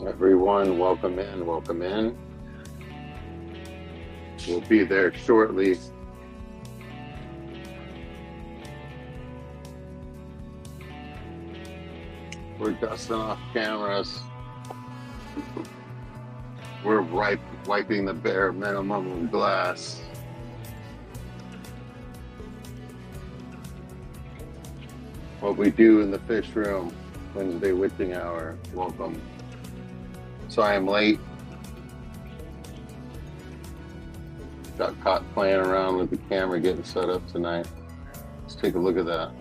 Everyone, welcome in, welcome in. We'll be there shortly. We're dusting off cameras. We're wiping the bare minimum of glass. What we do in the fish room, Wednesday witching hour. Welcome. So I am late. Got caught playing around with the camera getting set up tonight. Let's take a look at that.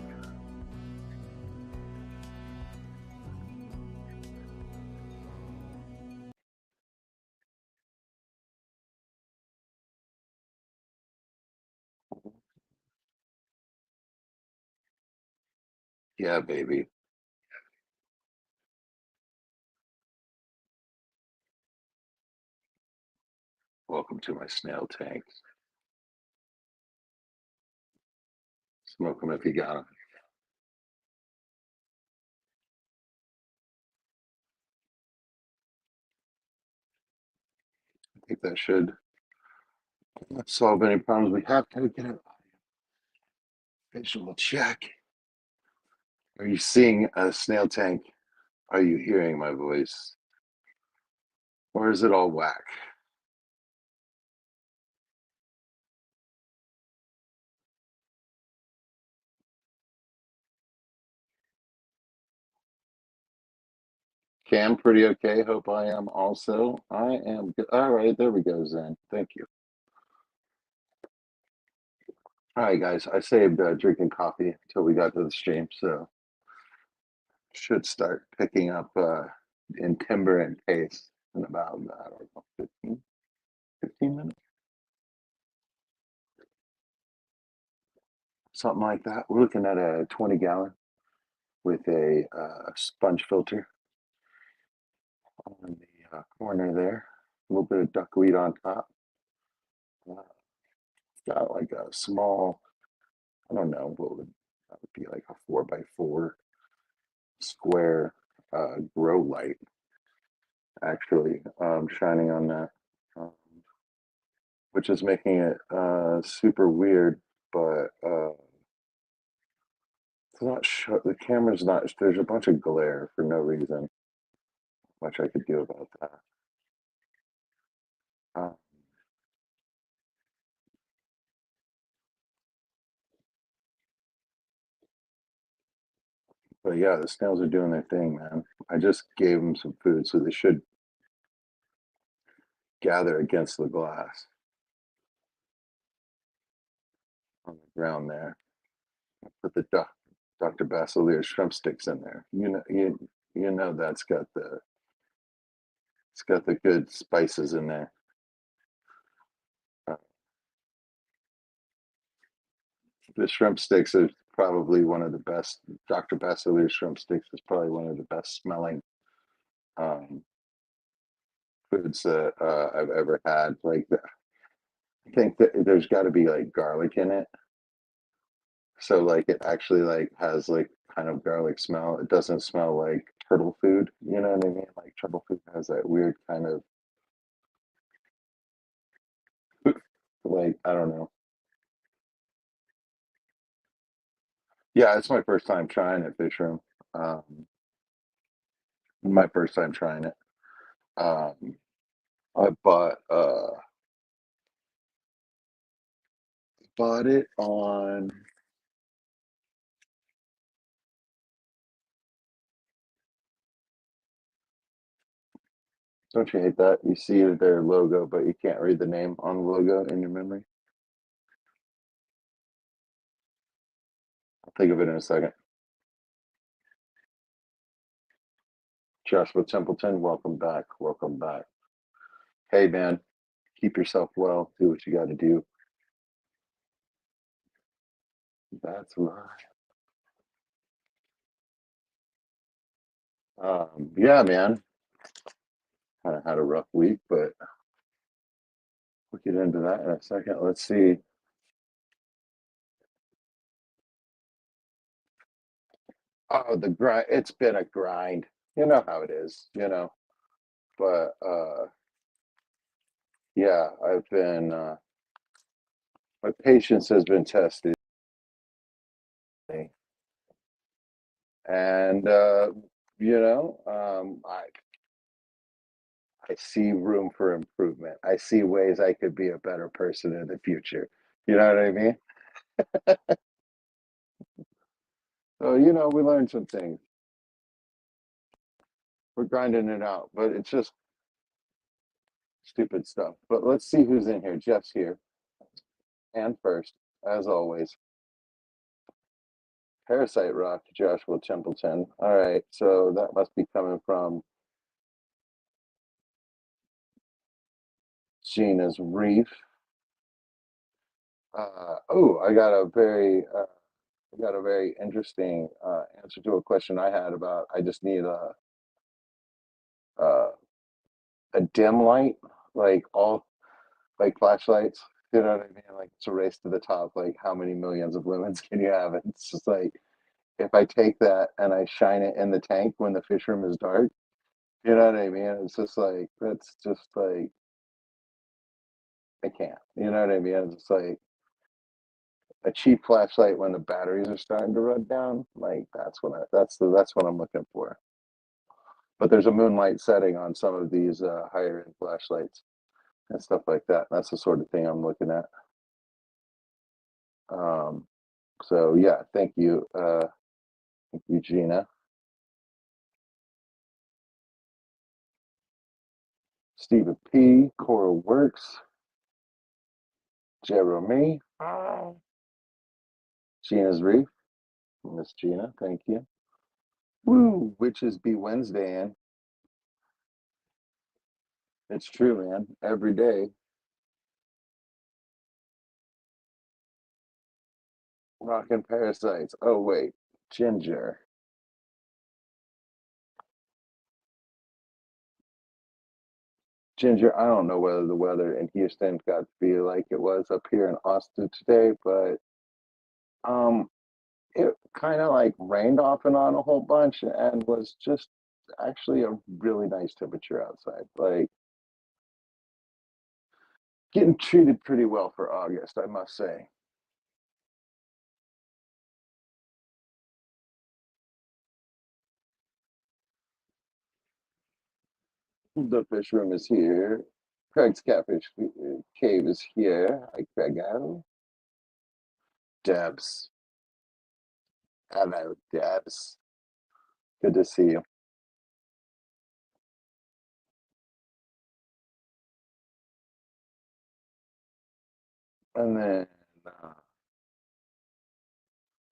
Yeah, baby. Welcome to my snail tank. Smoke them if you got them. I think that should solve any problems we have. Can we get a visual check? Are you seeing a snail tank? Are you hearing my voice? Or is it all whack? Cam, pretty okay. Hope I am also. I am good. All right, there we go, Zen. Thank you. All right, guys. I saved drinking coffee until we got to the stream, so should start picking up in timber and pace in about, I don't know, 15 minutes, something like that. We're looking at a 20-gallon with a sponge filter on the corner there. A little bit of duckweed on top. Uh, got like a small, I don't know, what would that would be like a 4x4 square grow light actually shining on that, um, which is making it super weird, but it's not the camera's not, there's a bunch of glare for no reason. Much I could do about that. Uh, but yeah, the snails are doing their thing, man. I just gave them some food, so they should gather against the glass on the ground there. Put the Dr. Basilier's shrimp sticks in there. You know that's got the it's got the good spices in there. Uh, the shrimp sticks is probably one of the best. Dr. Basilier's shrimp sticks is probably one of the best smelling um, foods that I've ever had. I think that there's got to be like garlic in it, so like it actually like has like kind of garlic smell. It doesn't smell like turtle food. You know what I mean? Like turtle food has that weird kind of like I don't know. Yeah, it's my first time trying it, fish room. Um, my first time trying it. Um, I bought it on. Don't you hate that? You see their logo, but you can't read the name on the logo in your memory. I'll think of it in a second. Joshua Templeton, welcome back. Welcome back. Hey man, keep yourself well. Do what you got to do. That's right. Yeah, man. Kind of had a rough week, but we'll get into that in a second. Let's see. Oh, the grind. It's been a grind. You know how it is. But yeah, I've been my patience has been tested, and I see room for improvement. I see ways I could be a better person in the future. You know what I mean? So, we learned some things. We're grinding it out, but it's just stupid stuff. But let's see who's in here. Jeff's here. And first, as always, Parasite Rock, Joshua Templeton. All right, so that must be coming from Gina's Reef. I got a very interesting answer to a question I had about. I just need a, a dim light, like all like flashlights. You know what I mean? Like it's a race to the top. Like how many millions of lumens can you have? And it's just like if I take that and I shine it in the tank when the fish room is dark, you know what I mean? It's just like that's just like I can't. You know what I mean? It's just like a cheap flashlight when the batteries are starting to run down. Like that's what I'm looking for. But there's a moonlight setting on some of these higher end flashlights and stuff like that. That's the sort of thing I'm looking at. Um, so yeah, thank you, Gina. Stephen P. Cora Works. Jeremy. Gina's Reef. Miss Gina, thank you. Woo, Witches Be Wednesday, and it's true, man. Every day. Rockin' Parasites. Oh, wait. Ginger. Ginger, I don't know whether the weather in Houston got to be like it was up here in Austin today, but um, it kind of like rained off and on a whole bunch and was just actually a really nice temperature outside. Like getting treated pretty well for August, I must say. The fish room is here. Craig's Catfish Cave is here. Hi, Craig. Debs. Hello, Debs. Good to see you. And then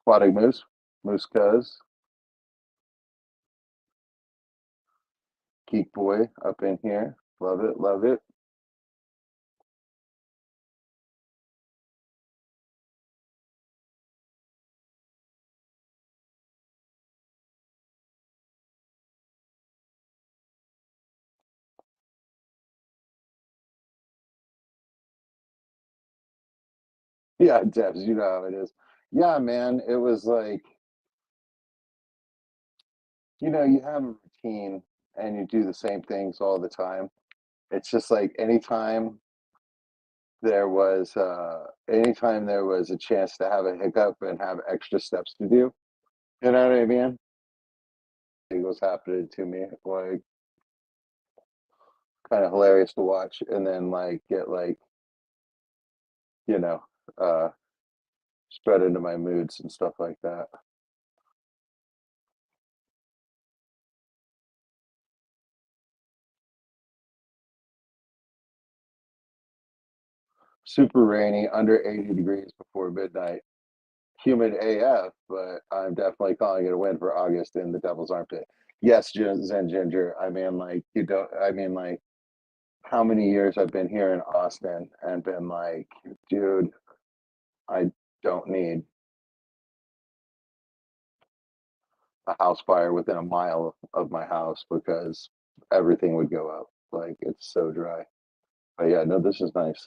Aquatic Moose, Moose Cuz, Geek Boy up in here. Love it, love it. Yeah, Debs, you know how it is. Yeah, man, it was like, you have a routine and you do the same things all the time. It's just like anytime there was a chance to have a hiccup and have extra steps to do, you know what I mean? It was happening to me, like kind of hilarious to watch, and then like get like, you know, uh spread into my moods and stuff like that. Super rainy, under 80 degrees before midnight. Humid AF, but I'm definitely calling it a win for August in the Devil's Armpit. Yes, Zen Ginger. I mean, like, you don't, I mean, like, how many years I've been here in Austin and been like, dude, I don't need a house fire within a mile of my house because everything would go up. Like, it's so dry. But yeah, no, this is nice.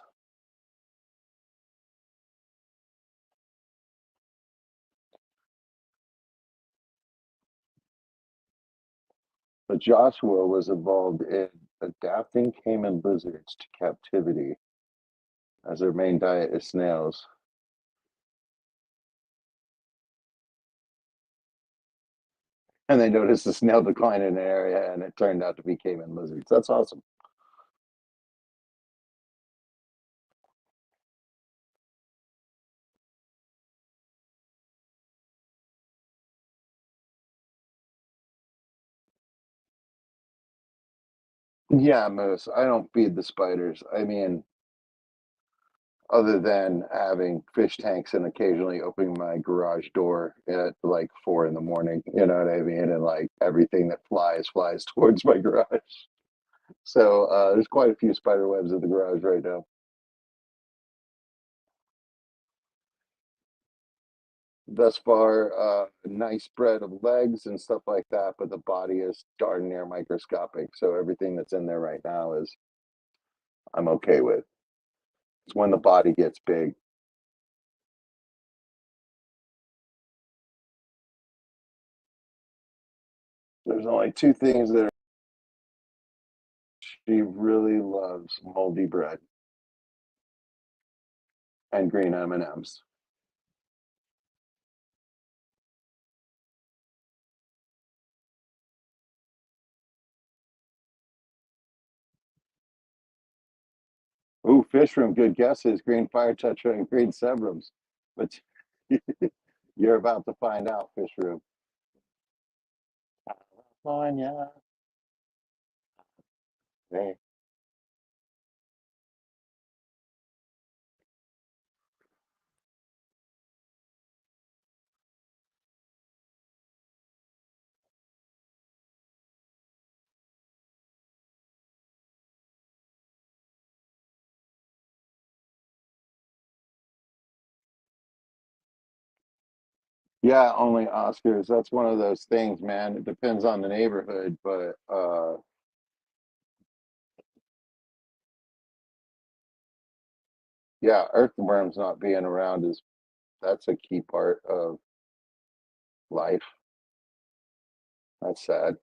But Joshua was involved in adapting caiman lizards to captivity as their main diet is snails. And they noticed the snail decline in an area, and it turned out to be caiman lizards. That's awesome. Yeah, Moose. I don't feed the spiders. I mean, other than having fish tanks and occasionally opening my garage door at like 4 in the morning, you know what I mean? And like everything that flies towards my garage. So there's quite a few spider webs in the garage right now. Thus far, nice spread of legs and stuff like that, but the body is darn near microscopic. So everything that's in there right now is I'm okay with. It's when the body gets big. There's only two things that she really loves: moldy bread and green M&Ms. Ooh, Fishroom, good guesses. Green fire tetra and green sebrums. But you're about to find out, Fishroom. California. Hey. Yeah, only Oscars. That's one of those things, man. It depends on the neighborhood, but yeah, earthworms not being around is that's a key part of life. That's sad.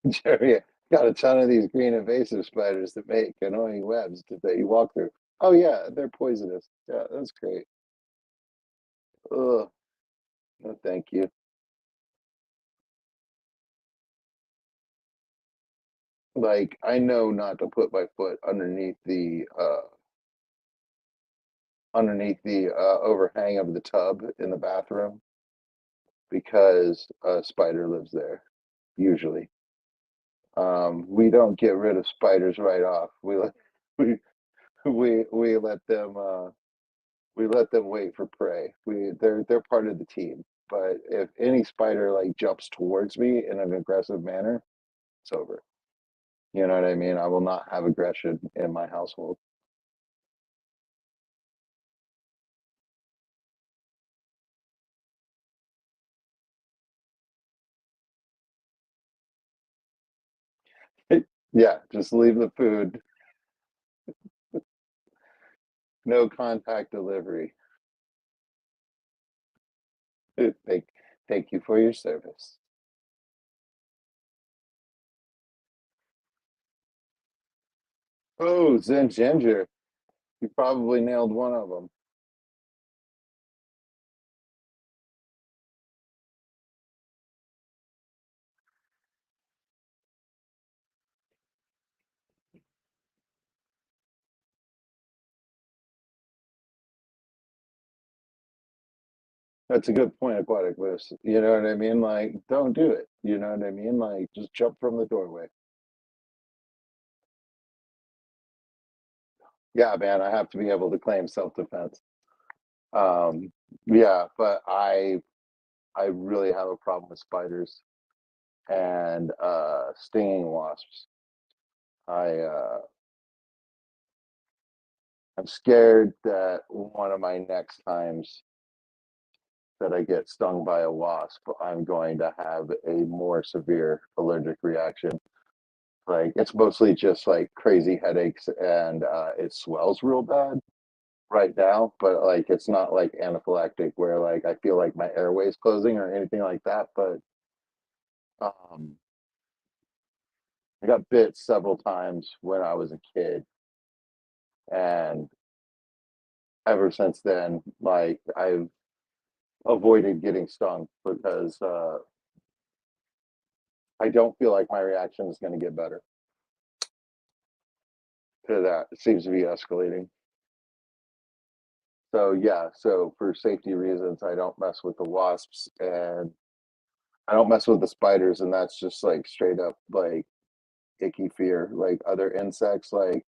Jerry, got a ton of these green invasive spiders that make annoying webs that you walk through. Oh yeah, they're poisonous. Yeah, that's great. Ugh, no, thank you. Like I know not to put my foot underneath the overhang of the tub in the bathroom because a spider lives there. Usually, we don't get rid of spiders right off. We we let them we let them wait for prey. They're part of the team. But if any spider like jumps towards me in an aggressive manner, it's over. You know what I mean? I will not have aggression in my household. Yeah, just leave the food. No contact delivery. Thank, thank you for your service. Oh, Zen Ginger. You probably nailed one of them. That's a good point, Aquatic Bliss. You know what I mean? Like, don't do it. You know what I mean? Like, just jump from the doorway. Yeah, man, I have to be able to claim self-defense. Um, yeah, but I really have a problem with spiders and stinging wasps. I I'm scared that one of my next times that I get stung by a wasp, I'm going to have a more severe allergic reaction. Like it's mostly just like crazy headaches and it swells real bad. right now, but like it's not like anaphylactic where like I feel like my airway's closing or anything like that. But um, I got bit several times when I was a kid, and ever since then, like I've avoided getting stung because I don't feel like my reaction is going to get better to that. It seems to be escalating. So yeah, so for safety reasons, I don't mess with the wasps and I don't mess with the spiders, and that's just like straight up like icky fear. Like other insects, like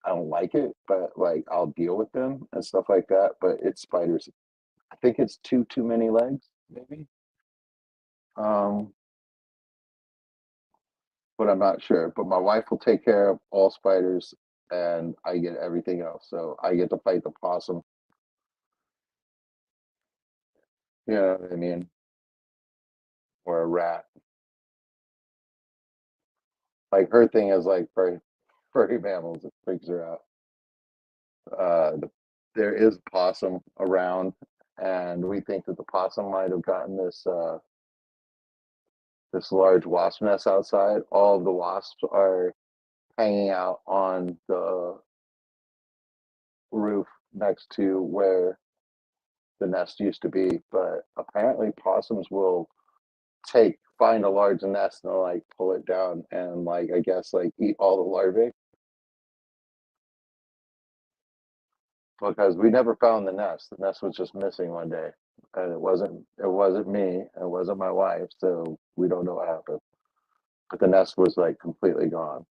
I don't like it, but like I'll deal with them and stuff like that. But it's spiders. I think it's too many legs, maybe. Um, but I'm not sure. But my wife will take care of all spiders, and I get everything else. So I get to fight the possum. You know what I mean? Or a rat. Like her thing is like furry mammals. It freaks her out. The, there is possum around, and we think that the possum might have gotten this large wasp nest outside. All of the wasps are hanging out on the roof next to where the nest used to be. But apparently, possums will find a large nest and they'll like pull it down and like I guess like eat all the larvae because we never found the nest. The nest was just missing one day, and it wasn't me, it wasn't my wife, so we don't know what happened. But the nest was like completely gone.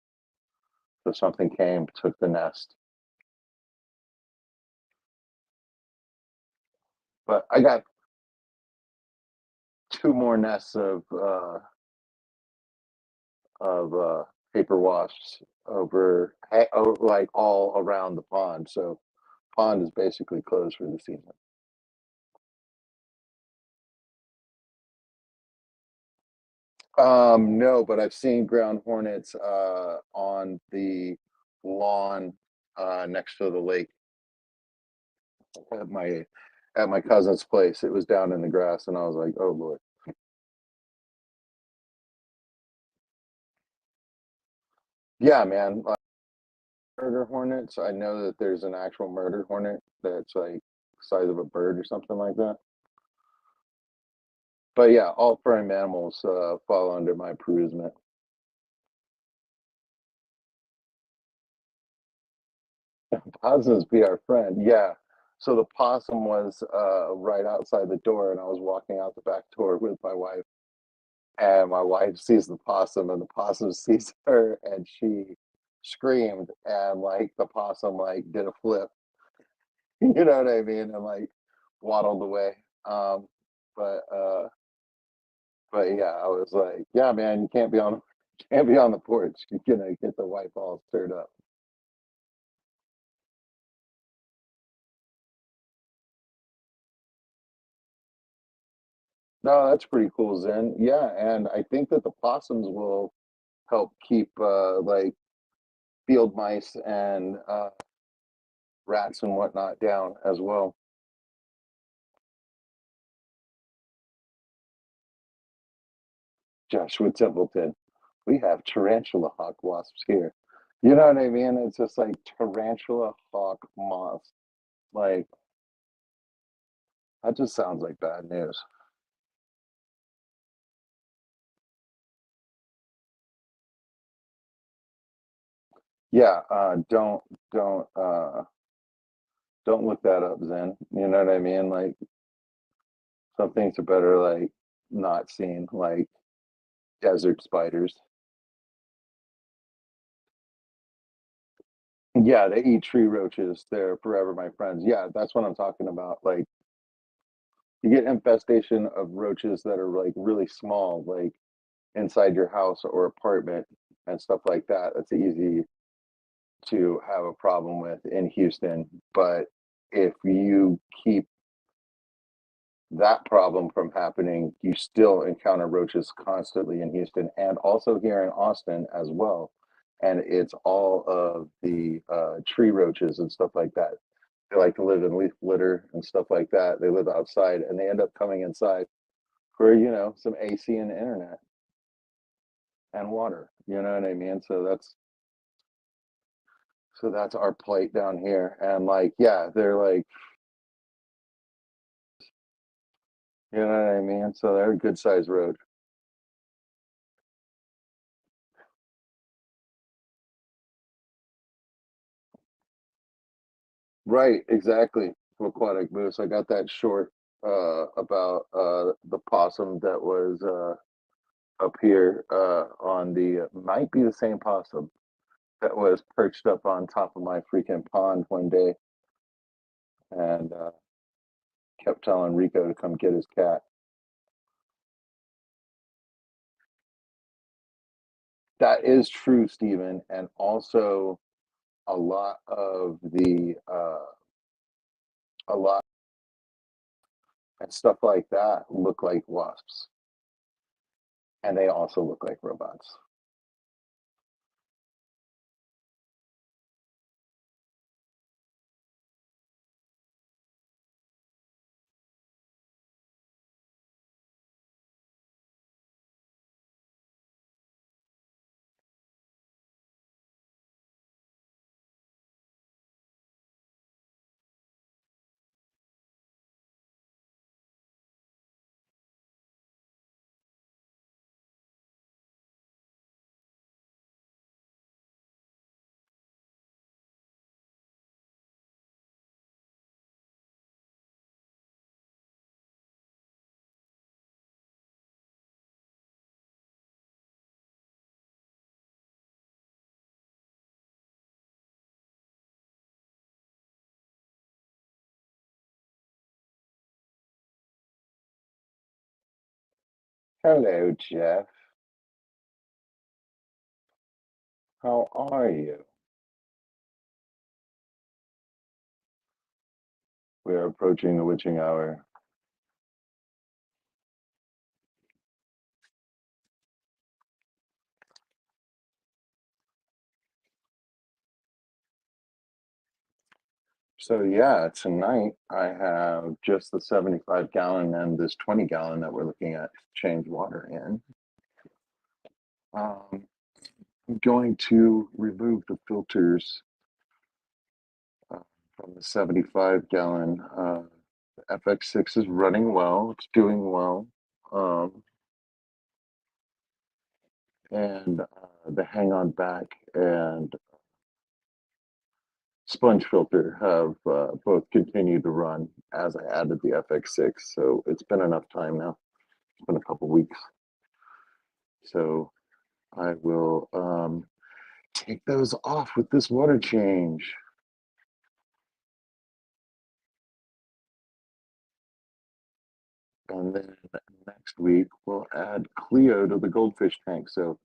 So something came, took the nest. But I got two more nests of paper wasps like all around the pond. So pond is basically closed for the season. No, but I've seen ground hornets on the lawn next to the lake at my cousin's place. It was down in the grass, and I was like, "Oh Lord." Yeah, man. Murder hornets. I know that there's an actual murder hornet that's like the size of a bird or something like that. But yeah, all furry mammals fall under my perusement. Possums be our friend. Yeah. So the possum was right outside the door, and I was walking out the back door with my wife. And my wife sees the possum, and the possum sees her, and she screamed, and like the possum like did a flip. You know what I mean? And like waddled away. Um, but uh, but yeah, I was like, yeah, man, you can't be on the porch. You're gonna get the wife all stirred up. No, that's pretty cool, Zen. Yeah, and I think that the possums will help keep like field mice and rats and whatnot down as well. Joshua Templeton, we have tarantula hawk wasps here. You know what I mean? It's just like tarantula hawk moths. Like that just sounds like bad news. Yeah, don't don't look that up, Zen. You know what I mean? Like some things are better like not seen, like desert spiders. Yeah, they eat tree roaches. They're forever my friends. Yeah, that's what I'm talking about. Like you get infestation of roaches that are like really small, like inside your house or apartment and stuff like that. That's easy to have a problem with in Houston. But if you keep that problem from happening, you still encounter roaches constantly in Houston and also here in Austin as well. And it's all of the tree roaches and stuff like that. They like to live in leaf litter and stuff like that. They live outside and they end up coming inside for, some AC and internet and water. You know what I mean? So that's our plight down here. And like, yeah, they're like, you know what I mean? So they're a good sized road. Right, exactly. Aquatic moose. I got that short about the possum that was up here on the might be the same possum that was perched up on top of my freaking pond one day and kept telling Rico to come get his cat. That is true, Stephen, and also a lot of the a lot and stuff like that look like wasps, and they also look like robots. Hello, Jeff. How are you? We are approaching the witching hour. So yeah, tonight I have just the 75 gallon and this 20 gallon that we're looking at to change water in. Um, I'm going to remove the filters uh, from the 75 gallon. The FX6 is running well, it's doing well. Um, and the hang on back and sponge filter have both continued to run as I added the FX6. So it's been enough time now. It's been a couple weeks. So I will take those off with this water change. And then next week we'll add Cleo to the goldfish tank. So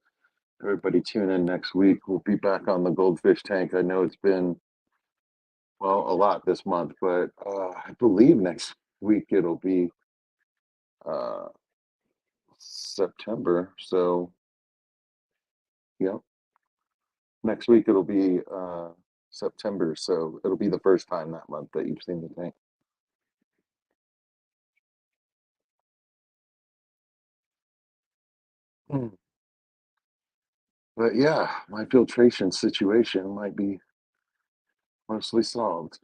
everybody tune in next week. We'll be back on the goldfish tank. I know it's been, well, a lot this month, but I believe next week it'll be uh, September. So, yep, next week it'll be September. So it'll be the first time that month that you've seen the tank. Mm. But yeah, my filtration situation might be mostly solved.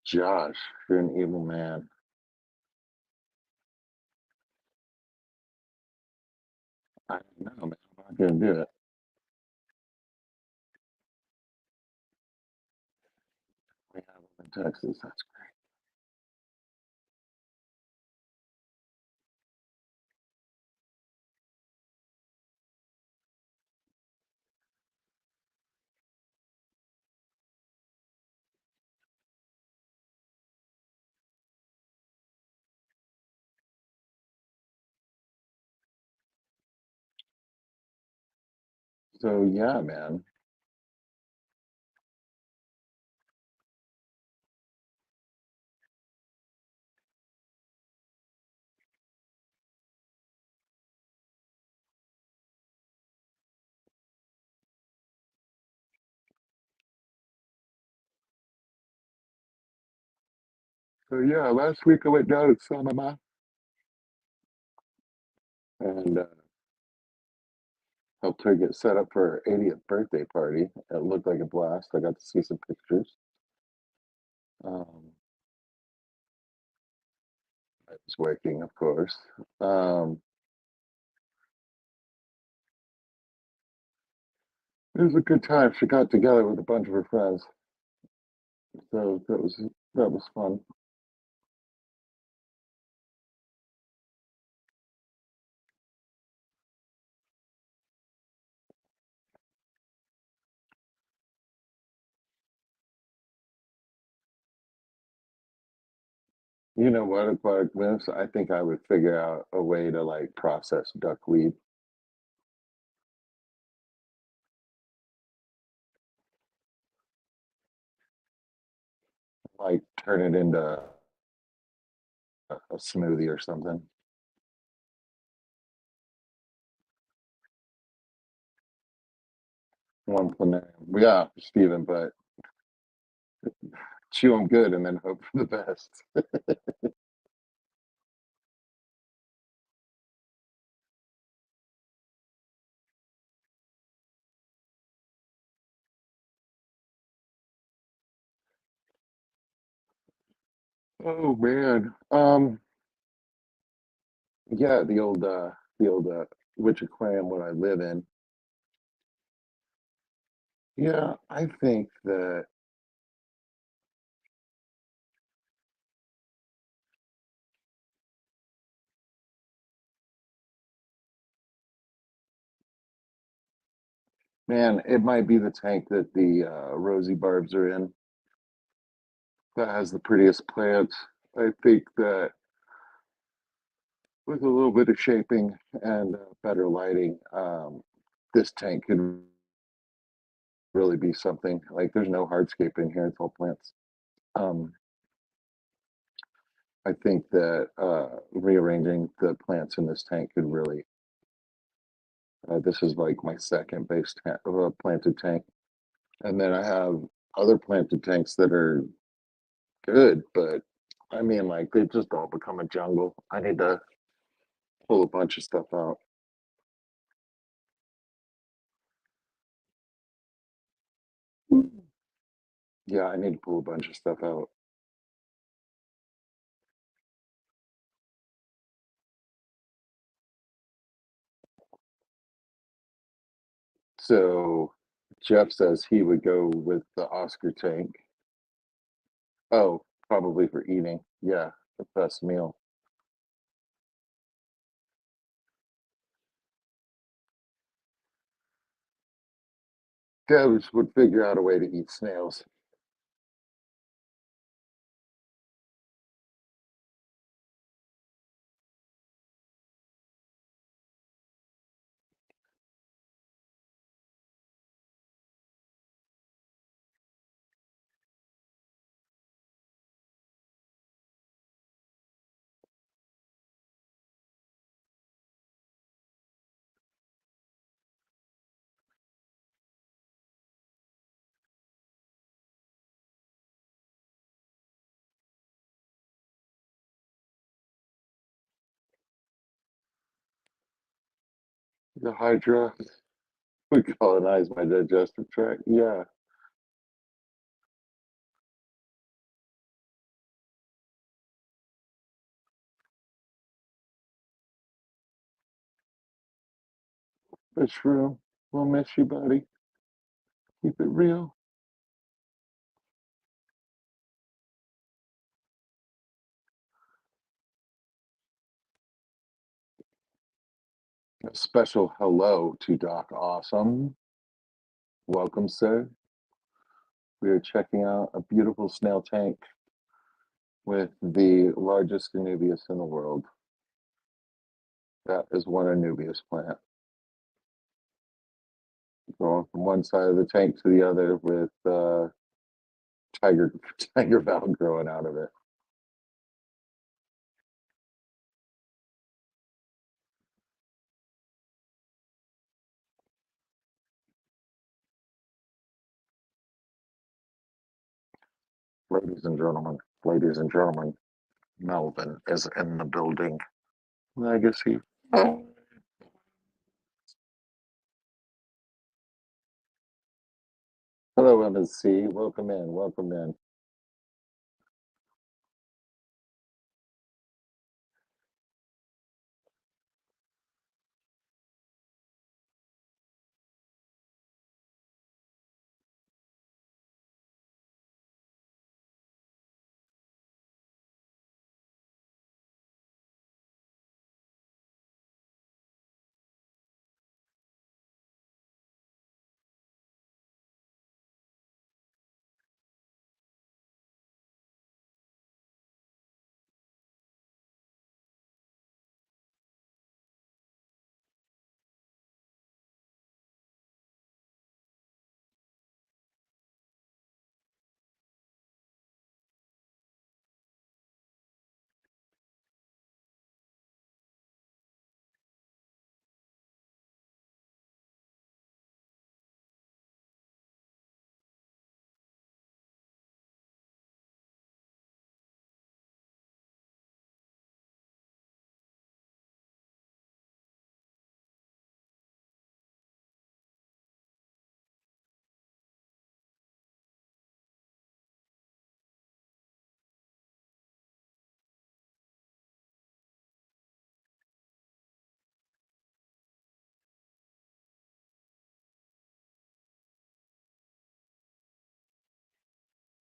Josh, you're an evil man. I don't know, man. I'm not gonna do it. We have them in Texas. That's so yeah, man. So yeah, last week I went down to Sonoma and helped her get set up for her 80th birthday party. It looked like a blast. I got to see some pictures. Um, I was working, of course. Um, it was a good time. She got together with a bunch of her friends, so that was fun. You know what, Aquatic Moves? I think I would figure out a way to like process duckweed, like turn it into a smoothie or something. One planarian. Yeah, Steven, but chew them good and then hope for the best. Oh man. Yeah, the old which aquarium would I live in? Yeah, I think that man, it might be the tank that the rosy barbs are in that has the prettiest plants. I think that with a little bit of shaping and better lighting, this tank could really be something. Like, there's no hardscape in here; it's all plants. Um, I think that rearranging the plants in this tank could really. This is like my second planted tank, and then I have other planted tanks that are good, but I mean, like they've just all become a jungle. I need to pull a bunch of stuff out. Yeah, I need to pull a bunch of stuff out. So Jeff says he would go with the Oscar tank. Oh, probably for eating. Yeah, the best meal. Devs would figure out a way to eat snails. The Hydra would colonize my digestive tract. Yeah, that's true. We'll miss you, buddy. Keep it real. A special hello to Doc Awesome. Welcome, sir. We are checking out a beautiful snail tank with the largest Anubias in the world. That is one Anubias plant. Going from one side of the tank to the other with tiger tiger valve growing out of it. ladies and gentlemen, Melvin is in the building. Legacy. Hello, MSC. Welcome in. Welcome in.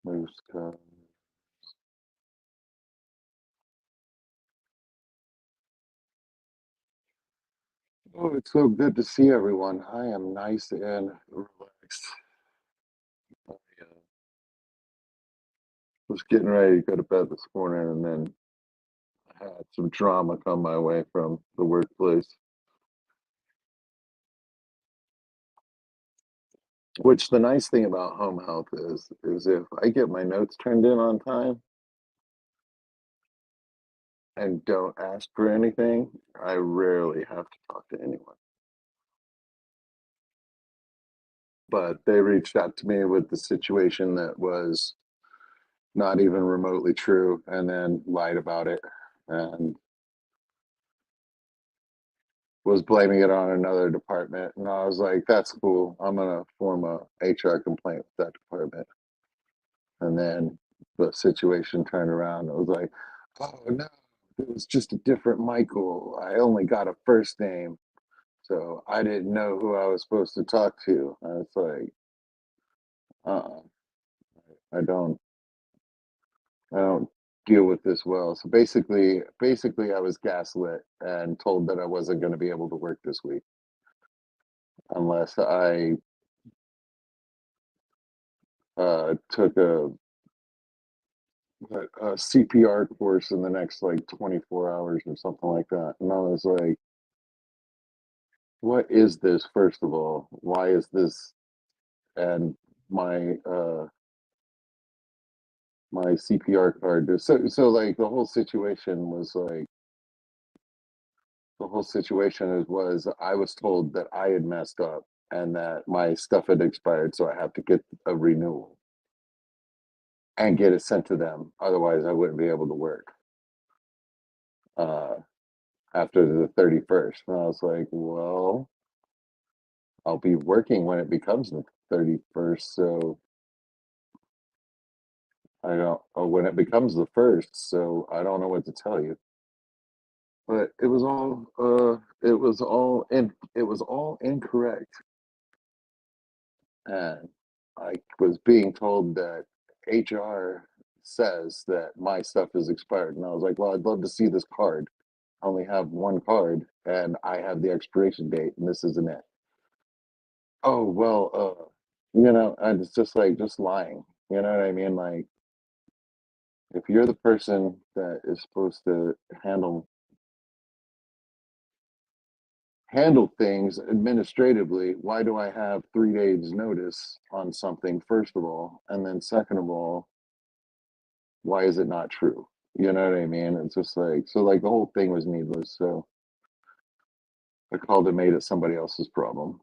Moose Cub. Oh, it's so good to see everyone. I am nice and relaxed. I was getting ready to go to bed this morning, and then I had some drama come my way from the workplace. Which the nice thing about home health is if I get my notes turned in on time and don't ask for anything, I rarely have to talk to anyone. But they reached out to me with the situation that was not even remotely true and then lied about it and was blaming it on another department. And I was like, that's cool. I'm going to form a HR complaint with that department. And then the situation turned around. It was like, oh no, it was just a different Michael. I only got a first name. So I didn't know who I was supposed to talk to. And it's like, uh, I don't, I don't deal with this well. So basically I was gaslit and told that I wasn't going to be able to work this week unless I took a CPR course in the next like 24 hours or something like that. And I was like, what is this, first of all? Why is this? And my my CPR card. So like the whole situation was I was told that I had messed up and that my stuff had expired, so I have to get a renewal and get it sent to them. Otherwise, I wouldn't be able to work uh, after the 31st. And I was like, well, I'll be working when it becomes the 31st, so I don't. Or when it becomes the first, so I don't know what to tell you. But it was all incorrect. And I was being told that HR says that my stuff is expired. And I was like, well, I'd love to see this card. I only have one card and I have the expiration date and this isn't it. Oh, well, and it's just like just lying. You know what I mean? Like if you're the person that is supposed to handle things administratively, why do I have 3 days notice on something, first of all? And then second of all, why is it not true? You know what I mean? It's just like, so like the whole thing was needless. So I called and made it somebody else's problem.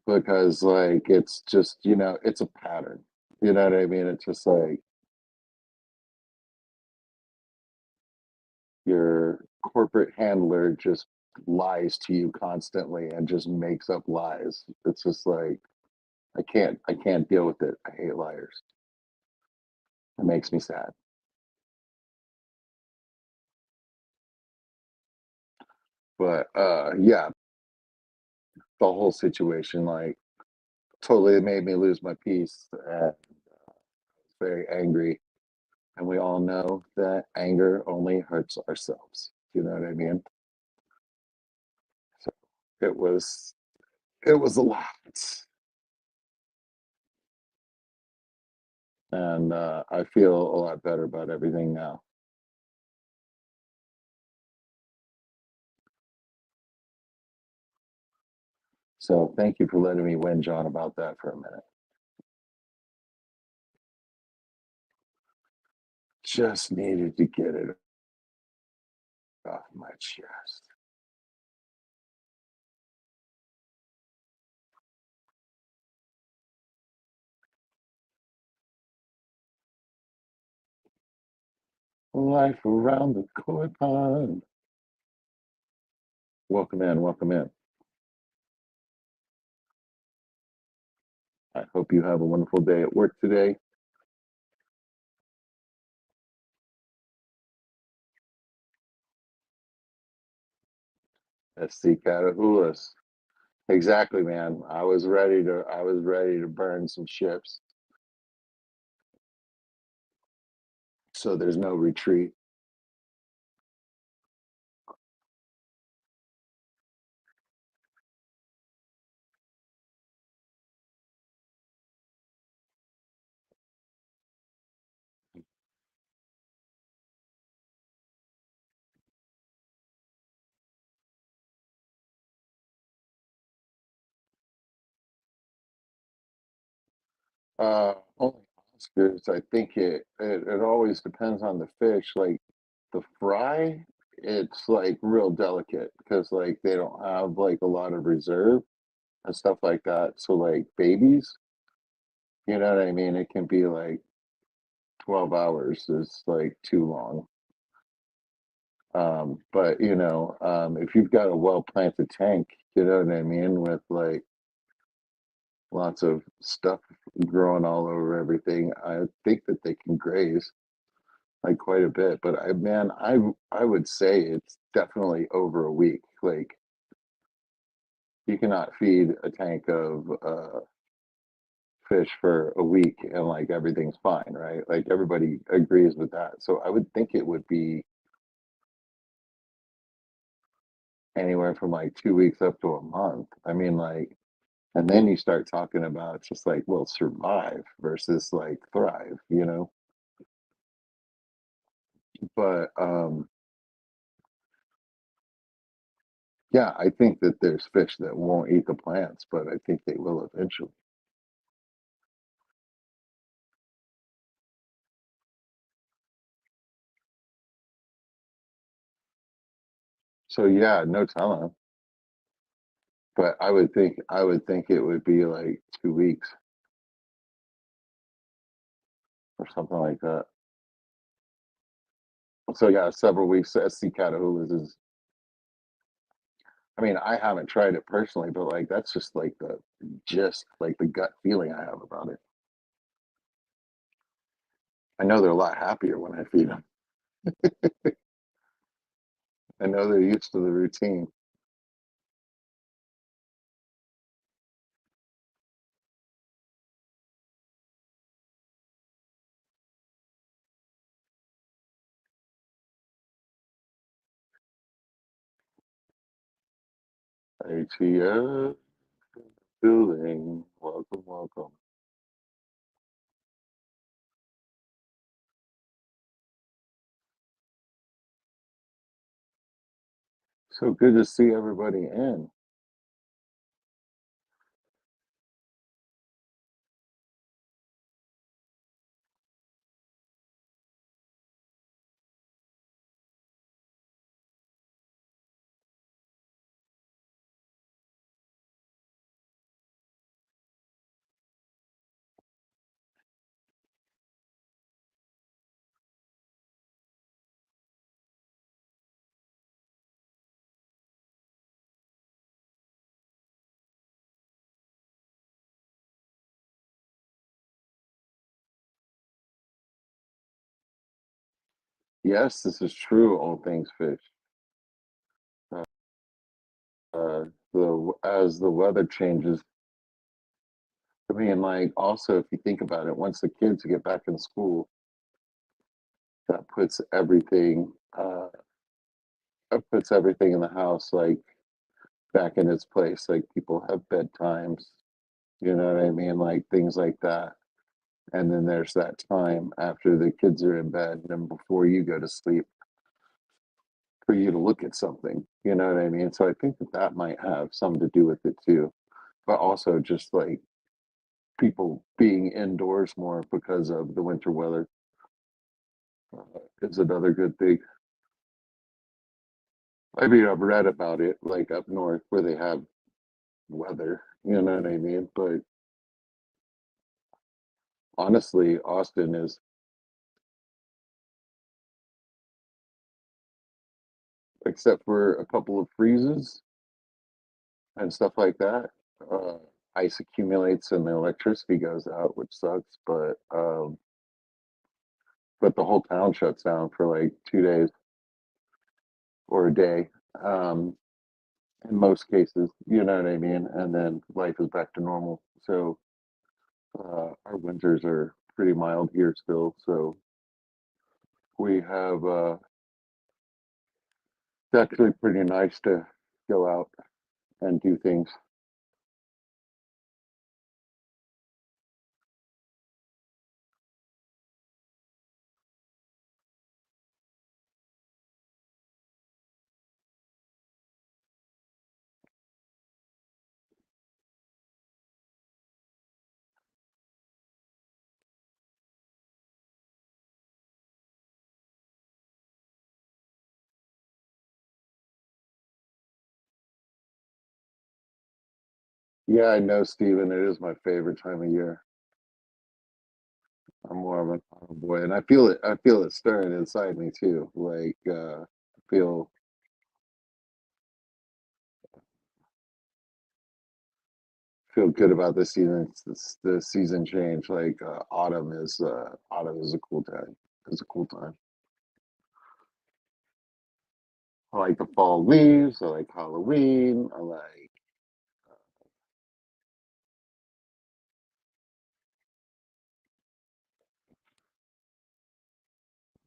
because like it's just, it's a pattern. You know what I mean? It's just like your corporate handler just lies to you constantly and just makes up lies. It's just like I can't deal with it. I hate liars. It makes me sad. But yeah, the whole situation like totally made me lose my peace and very angry. And we all know that anger only hurts ourselves. You know what I mean? So it was it was a lot. And I feel a lot better about everything now. So thank you for letting me whinge on about that for a minute. Just needed to get it off my chest. Life around the koi pond. Welcome in, welcome in. I hope you have a wonderful day at work today. SC Catahoula's. Exactly, man. I was ready to burn some ships. So there's no retreat. Only Oscars, I think it always depends on the fish. Like the fry, it's like real delicate because like they don't have like a lot of reserve and stuff like that. So like babies, you know what I mean? It can be like 12 hours is like too long. But if you've got a well planted tank, you know what I mean, with like lots of stuff growing all over everything, I think that they can graze like quite a bit. But I would say it's definitely over a week. Like you cannot feed a tank of fish for a week and like everything's fine, right? Like everybody agrees with that. So I would think it would be anywhere from like 2 weeks up to a month. I mean, like, and then you start talking about just like, well, survive versus like thrive, you know? But yeah, I think that there's fish that won't eat the plants, but I think they will eventually. So yeah, no telling. But I would think it would be like 2 weeks or something like that. So yeah, several weeks. SC Catahoula's is. I mean, I haven't tried it personally, but like that's just like like the gut feeling I have about it. I know they're a lot happier when I feed them. I know they're used to the routine. ATF building. Welcome, welcome. So good to see everybody in. Yes, this is true, all things fish. Uh, as the weather changes, I mean, like, also, if you think about it, once the kids get back in school, that puts everything in the house, like, back in its place. Like, people have bedtimes, you know what I mean? Like, things like that. And then there's that time after the kids are in bed and before you go to sleep for you to look at something, you know what I mean? So I think that that might have something to do with it too. But also just like people being indoors more because of the winter weather is another good thing. I mean, I've read about it like up north where they have weather, you know what I mean? But honestly, Austin is, except for a couple of freezes and stuff like that, uh, ice accumulates and the electricity goes out, which sucks. But the whole town shuts down for like 2 days or a day. Um, in most cases, you know what I mean? And then life is back to normal. So our winters are pretty mild here still. So we have it's actually pretty nice to go out and do things. Yeah, I know, Steven. It is my favorite time of year. I'm more of an autumn boy, and I feel it. I feel it stirring inside me too. Like I feel good about this season. The season change. Like autumn is a cool time. It's a cool time. I like the fall leaves. I like Halloween. I like.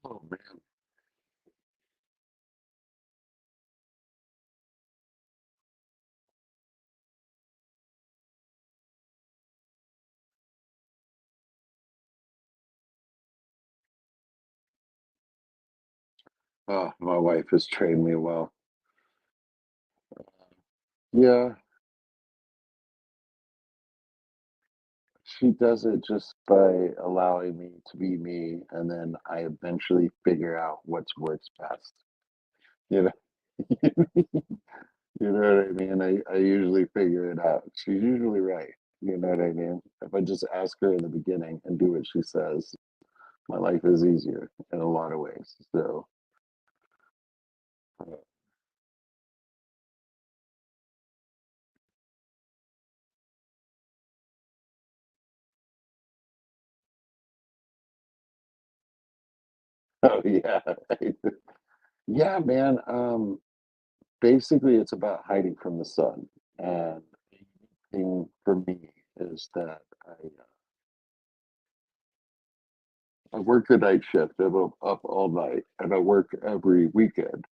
Oh man. Oh, my wife has trained me well. Yeah, she does it just by allowing me to be me, and then I eventually figure out what's works best. You know, you know what I mean? I usually figure it out. She's usually right. You know what I mean? If I just ask her in the beginning and do what she says, my life is easier in a lot of ways. So, uh, oh yeah, yeah, man. Basically, it's about hiding from the sun, and the thing for me is that I work the night shift. I'm up all night, and I work every weekend,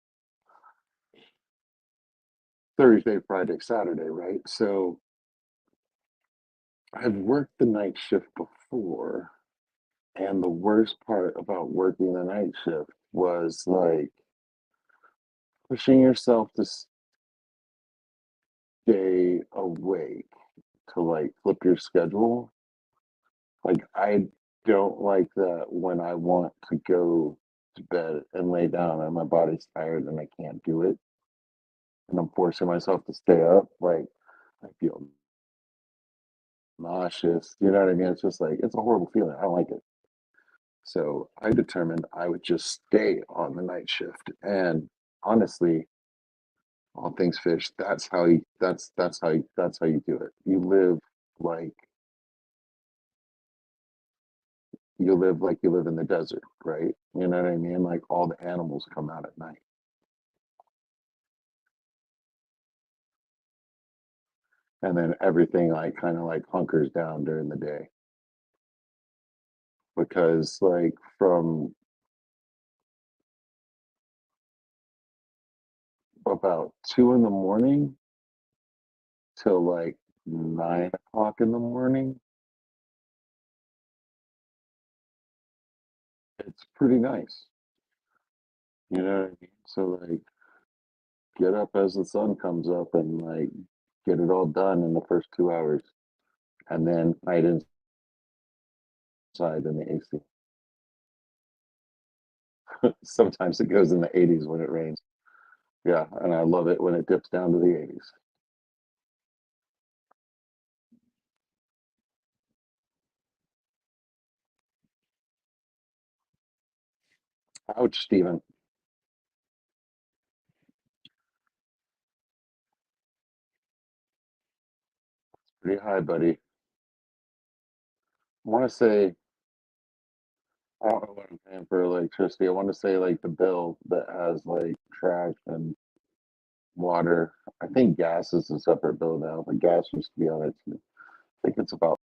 Thursday, Friday, Saturday, right? So I've worked the night shift before, and the worst part about working the night shift was like pushing yourself to stay awake to like flip your schedule. Like I don't like that when I want to go to bed and lay down and my body's tired and I can't do it and I'm forcing myself to stay up. Like I feel nauseous. You know what I mean? It's just like it's a horrible feeling. I don't like it. So I determined I would just stay on the night shift. And honestly, all things fish, that's how you do it. You live like you live like you live in the desert, right? You know what I mean? Like all the animals come out at night. And then everything like kind of like hunkers down during the day. Because like from about 2 in the morning till like 9 o'clock in the morning, it's pretty nice. You know what I mean? So like get up as the sun comes up and like get it all done in the first 2 hours. And then night inside in the AC. Sometimes it goes in the 80s when it rains. Yeah, and I love it when it dips down to the 80s. Ouch, Steven. Pretty high, buddy. I want to say, I don't know what I'm paying for electricity. I want to say like the bill that has like trash and water. I think gas is a separate bill now, but gas used to be on it too. I think it's about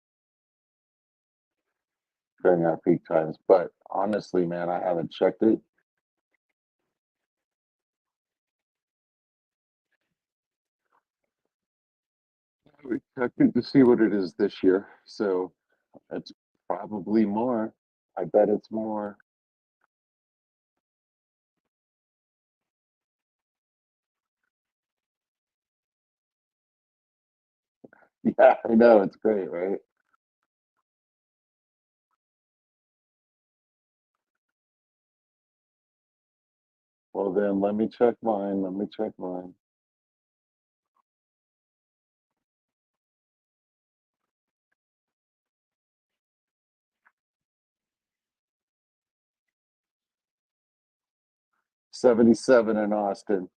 during our peak times. But honestly, man, I haven't checked it. I haven't checked it to see what it is this year. So it's probably more. I bet it's more. Yeah, I know. It's great, right? Well, then let me check mine. Let me check mine. 77 in Austin.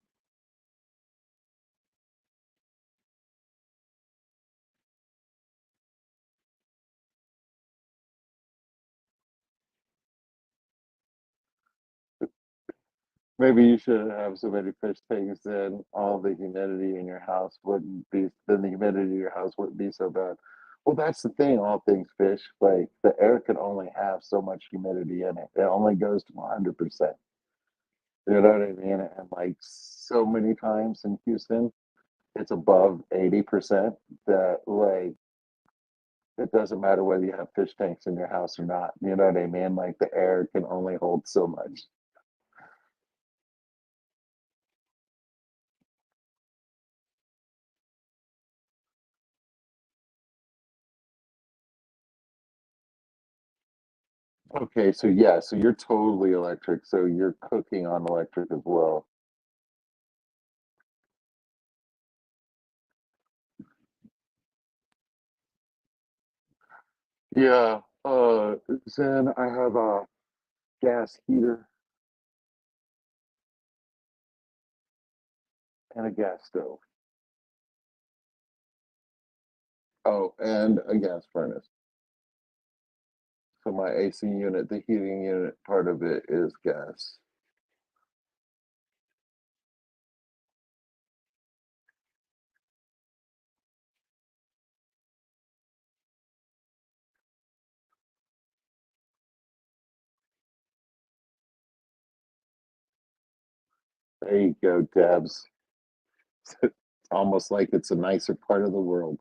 Maybe you should have so many fish tanks, then all the humidity in your house wouldn't be, then the humidity in your house wouldn't be so bad. Well, that's the thing, all things fish, like the air can only have so much humidity in it. It only goes to 100%. You know what I mean? And like so many times in Houston, it's above 80% that like it doesn't matter whether you have fish tanks in your house or not. You know what I mean? Like the air can only hold so much. Okay, so yeah, so you're totally electric. So you're cooking on electric as well. Yeah. Then I have a gas heater and a gas stove. Oh, and a gas furnace. So my AC unit, the heating unit part of it is gas. There you go, Debs. It's almost like it's a nicer part of the world.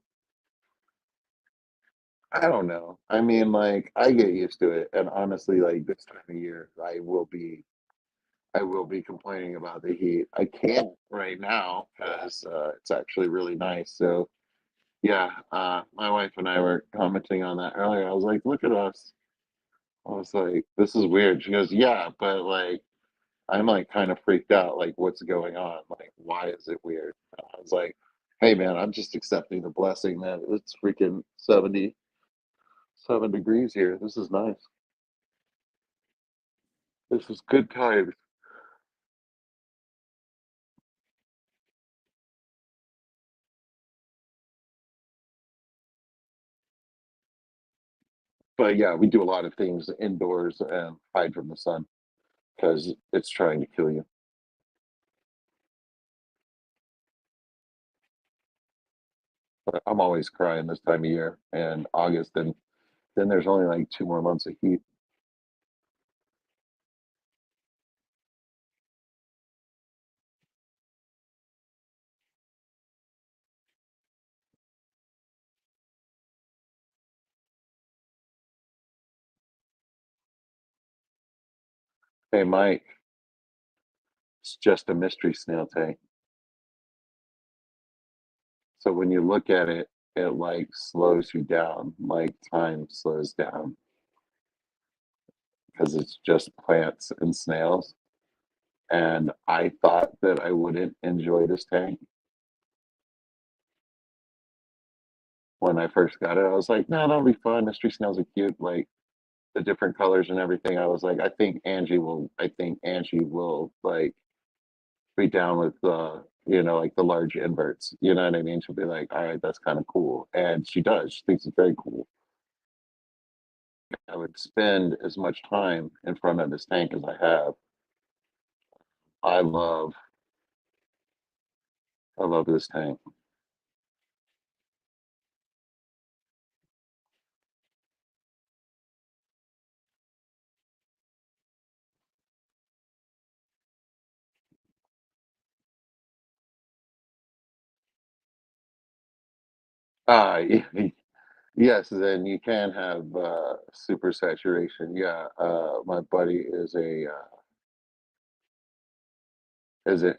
I don't know. I mean, like I get used to it, and honestly, like this time of year, I will be complaining about the heat. I can't right now because it's actually really nice. So yeah, my wife and I were commenting on that earlier. I was like, "Look at us." I was like, "This is weird." She goes, "Yeah, but like I'm like kind of freaked out. Like, what's going on? Like, why is it weird?" I was like, "Hey, man, I'm just accepting the blessing that it's freaking 77 degrees here. This is nice. This is good times." But yeah, we do a lot of things indoors and hide from the sun because it's trying to kill you. But I'm always crying this time of year and August, and then there's only like 2 more months of heat. Hey, Mike, it's just a mystery snail tank. So when you look at it, it like slows you down, like time slows down because it's just plants and snails. And I thought that I wouldn't enjoy this tank when I first got it. I was like, no, that'll be fun. Mystery snails are cute, like the different colors and everything. I was like, I think Angie will like be down with like the large inverts. You know what I mean? She'll be like, all right, that's kind of cool. And she does. She thinks it's very cool. I would spend as much time in front of this tank as I have. I love I love this tank. Yes, then you can have super saturation. Yeah, my buddy is an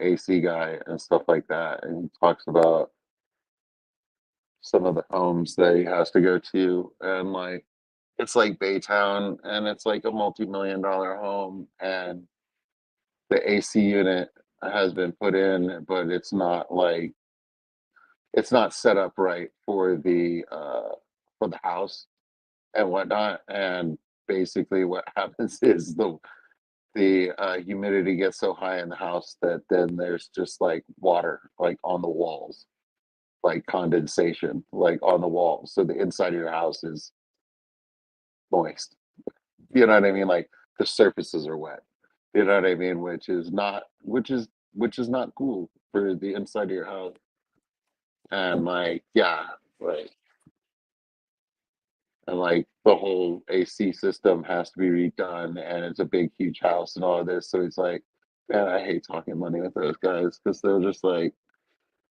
AC guy and stuff like that, and he talks about some of the homes that he has to go to, and like it's like Baytown, and it's like a multi-million-dollar home, and the AC unit has been put in, but it's not set up right for the house and whatnot. And basically, what happens is the humidity gets so high in the house that then there's just like water like on the walls, like condensation, like on the walls. So the inside of your house is moist. You know what I mean? Like the surfaces are wet. You know what I mean? Which is not cool for the inside of your house. And like, yeah, like and like the whole AC system has to be redone, and it's a big, huge house and all of this. So it's like, man, I hate talking money with those guys because they're just like,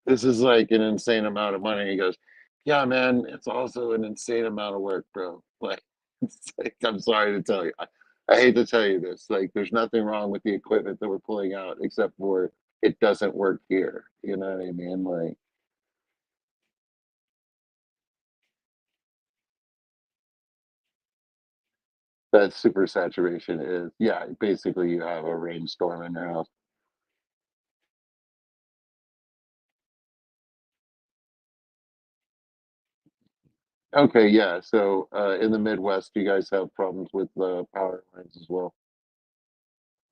this is like an insane amount of money. He goes, yeah, man, it's also an insane amount of work, bro. Like, it's like I'm sorry to tell you. I hate to tell you this. Like, there's nothing wrong with the equipment that we're pulling out except for it doesn't work here. You know what I mean? Like, that super saturation is, yeah, basically you have a rainstorm in your house. Okay, yeah. So in the Midwest, you guys have problems with the power lines as well.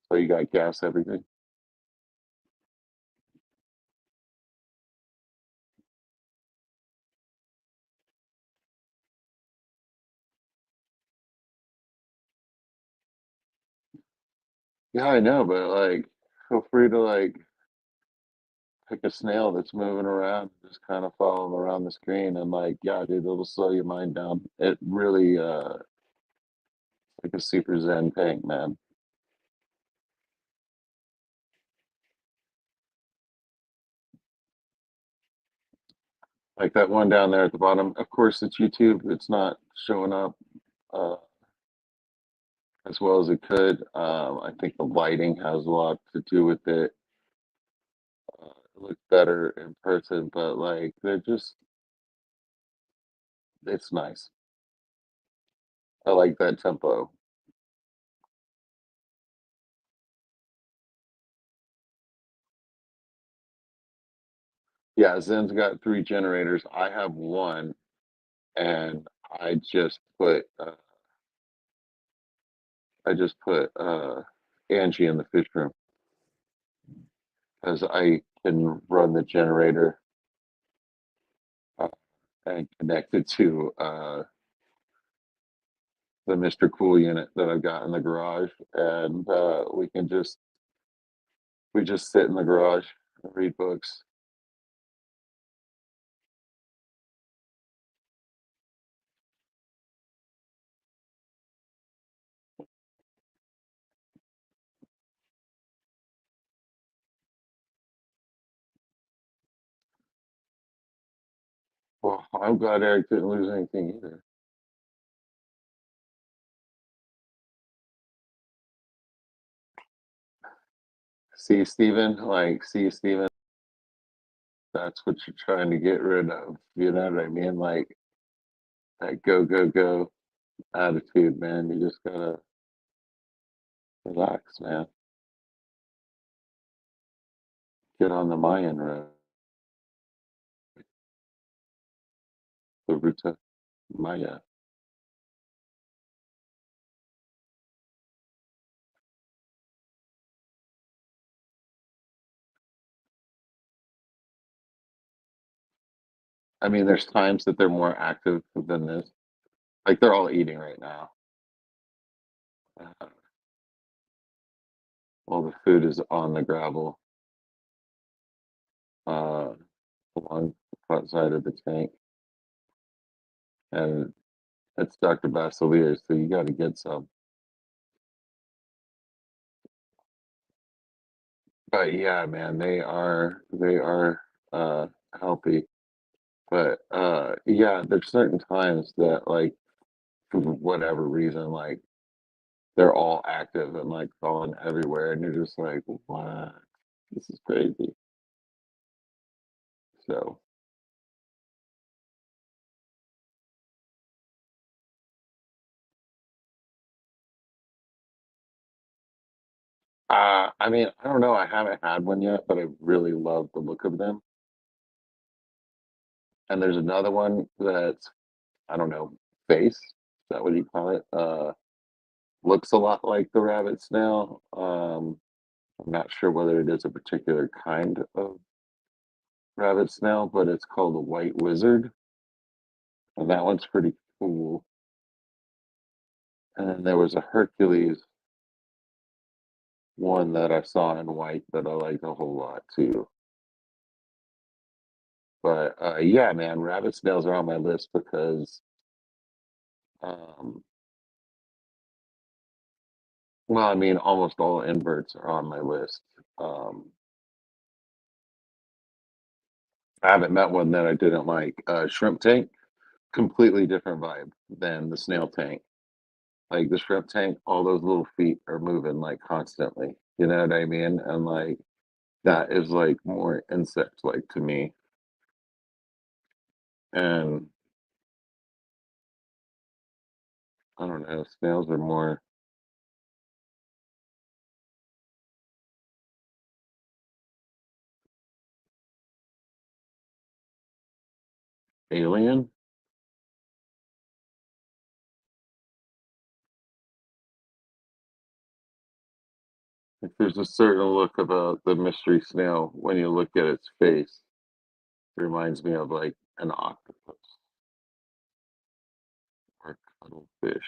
So you got gas, everything. Yeah, I know, but like, feel free to like pick a snail that's moving around, just kind of follow them around the screen, and like, yeah, dude, it'll slow your mind down. It really, like a super zen tank, man. Like that one down there at the bottom. Of course, it's YouTube. It's not showing up uh, as well as it could. I think the lighting has a lot to do with it. It looks better in person, but like they're just, it's nice. I like that tempo. Yeah, Zen's got three generators. I have one, and I just put Angie in the fish room because I can run the generator uh, and connect it to the Mr. Cool unit that I've got in the garage, and we just sit in the garage and read books. Well, I'm glad Eric didn't lose anything either. See, Steven, that's what you're trying to get rid of. You know what I mean? Like that go, go, go attitude, man. You just gotta relax, man. Get on the Mayan road, the Ruta Maya. I mean, there's times that they're more active than this. Like they're all eating right now. Uh, all the food is on the gravel, uh, along the front side of the tank, and it's Dr. Basilier, so you got to get some. But yeah, man, they are uh healthy. But yeah, there's certain times that like for whatever reason, like they're all active and like going everywhere, and you're just like, what? This is crazy. So I mean, I don't know, I haven't had one yet, but I really love the look of them. And there's another one that's, I don't know, face, is that what you call it? Looks a lot like the rabbit snail. I'm not sure whether it is a particular kind of rabbit snail, but it's called a white wizard, and that one's pretty cool. And then there was a Hercules one that I saw in white that I like a whole lot too. But yeah, man, rabbit snails are on my list because, um, well, I mean, almost all inverts are on my list. Um, I haven't met one that I didn't like. Shrimp tank, completely different vibe than the snail tank. Like the shrimp tank, all those little feet are moving like constantly. You know what I mean? And like that is like more insect like to me. And I don't know, snails are more alien. Like there's a certain look about the mystery snail when you look at its face. It reminds me of like an octopus or a cuttlefish.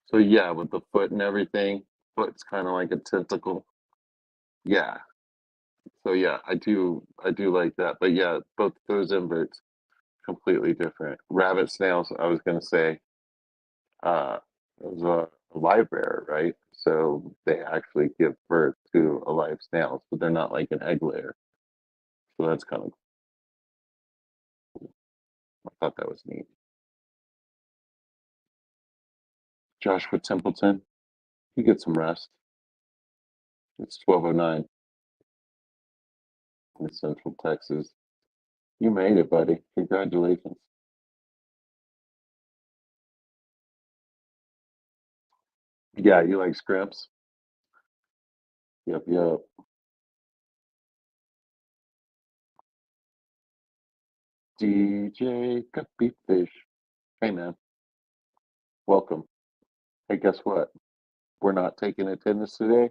So yeah, with the foot and everything, foot's kind of like a tentacle. Yeah. So yeah, I do like that. But yeah, both those inverts completely different. Rabbit snails, I was gonna say, uh, is a live bearer, right? So they actually give birth to a live snail, but they're not like an egg layer. So that's kind of, I thought that was neat. Joshua Templeton, you get some rest. It's 12:09 in Central Texas. You made it, buddy. Congratulations. Yeah, you like scrimps? Yep, yep. DJ Guppy Fish. Hey man, welcome. Hey, guess what? We're not taking attendance today.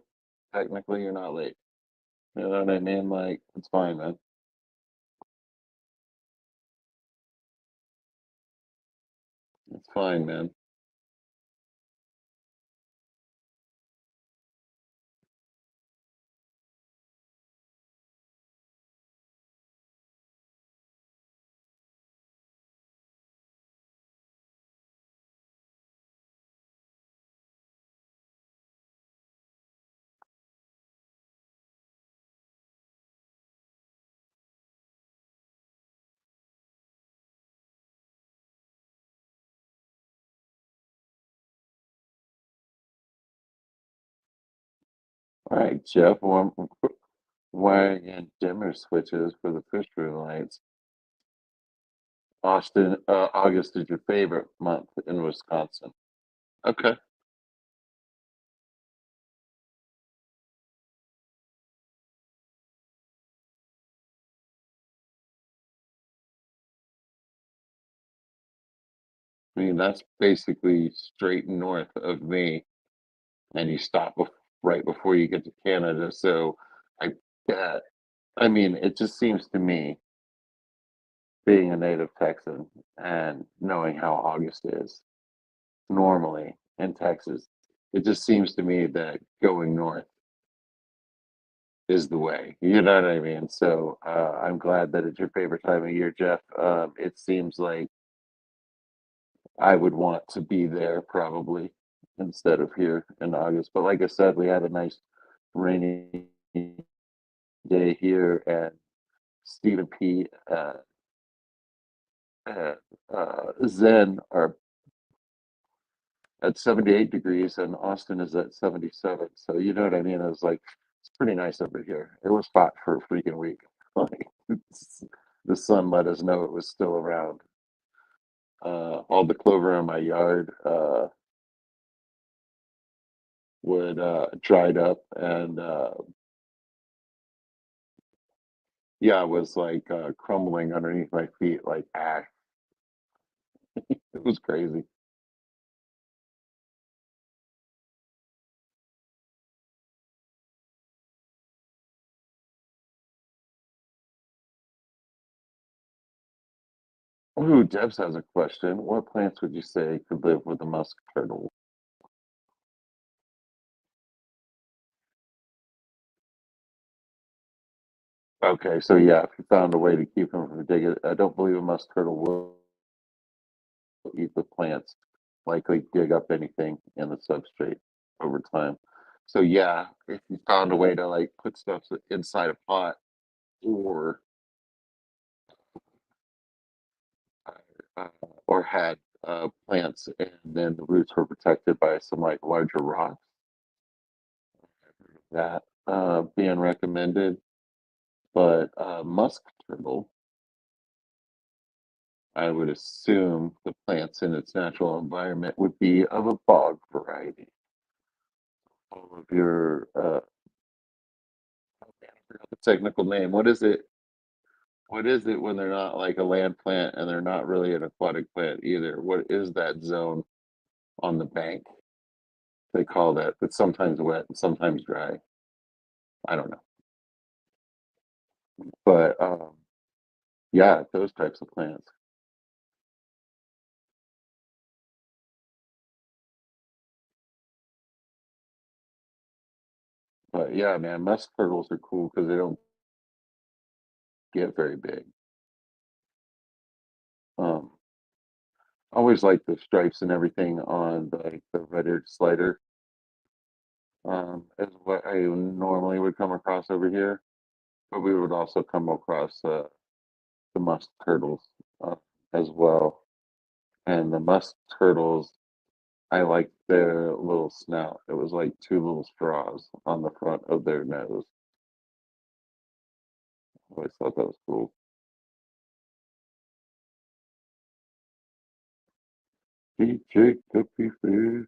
Technically, you're not late. You know what I mean? Like, it's fine, man. It's fine, man. All right, Jeff. Wiring in dimmer switches for the fish room lights. Austin, August is your favorite month in Wisconsin. Okay. I mean, that's basically straight north of me, and you stop right before you get to Canada. So I get, I mean, it just seems to me, being a native Texan and knowing how August is normally in Texas, it just seems to me that going north is the way. You know what I mean? So I'm glad that it's your favorite time of year, Jeff. It seems like I would want to be there probably instead of here in August. But like I said, we had a nice rainy day here, and Stephen P. Uh, Zen are at 78 degrees, and Austin is at 77. So you know what I mean? I was like, it's pretty nice over here. It was hot for a freaking week. Like the sun let us know it was still around. All the clover in my yard would dried up, and yeah, it was like crumbling underneath my feet like ash. It was crazy. Ooh, Debs has a question. What plants would you say could live with a musk turtle? Okay, so yeah, if you found a way to keep him from digging, I don't believe a musk turtle will eat the plants, likely dig up anything in the substrate over time. So yeah, if you found a way to like put stuff inside a pot, or uh, or had plants, and then the roots were protected by some like larger rocks, that being recommended. But musk turtle, I would assume the plants in its natural environment would be of a bog variety. All of your, oh man, I forgot the technical name. What is it? What is it when they're not like a land plant and they're not really an aquatic plant either? What is that zone on the bank? They call that. It's sometimes wet and sometimes dry. I don't know. But yeah, those types of plants. But yeah, man, musk turtles are cool because they don't get very big. Um, I always like the stripes and everything on the red-eared slider. Is what I normally would come across over here, but we would also come across the musk turtles uh, as well. And the musk turtles, I liked their little snout. It was like two little straws on the front of their nose. I always thought that was cool. DJ Guppy Fish.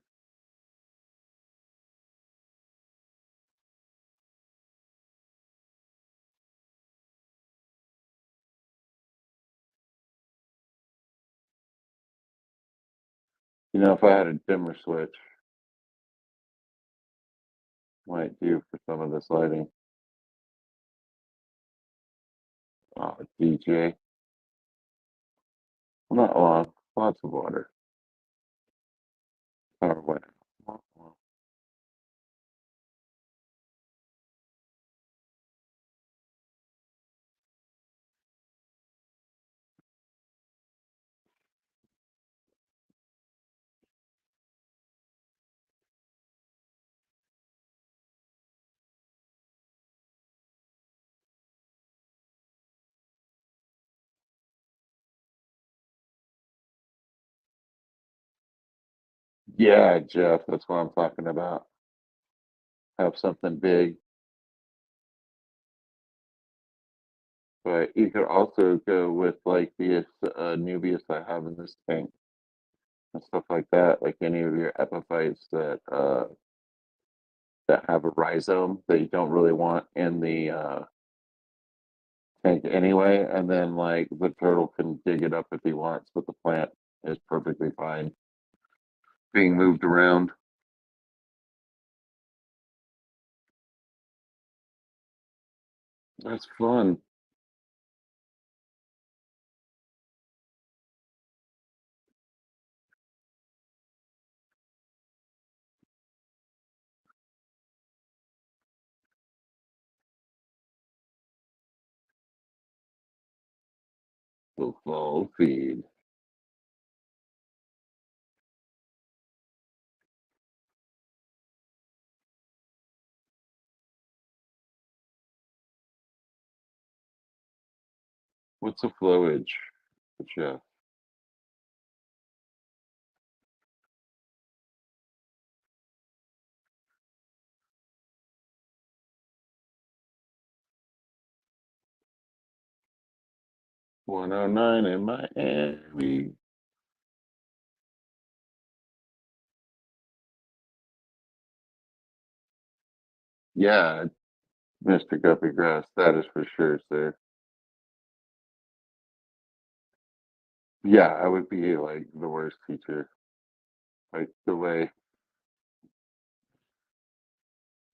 You know, if I had a dimmer switch, might do for some of this lighting. Oh, DJ. Not long, lots of water. Or what? Yeah, Jeff, that's what I'm talking about. Have something big, but you could also go with like the Nubius I have in this tank and stuff like that. Like any of your epiphytes that have a rhizome that you don't really want in the tank anyway, and then like the turtle can dig it up if he wants, but the plant is perfectly fine being moved around. That's fun. The fall feed. What's the flowage, Jeff? 109 in Miami. Yeah, Mr. Guppy Grass, that is for sure, sir. Yeah, I would be like the worst teacher. Like the way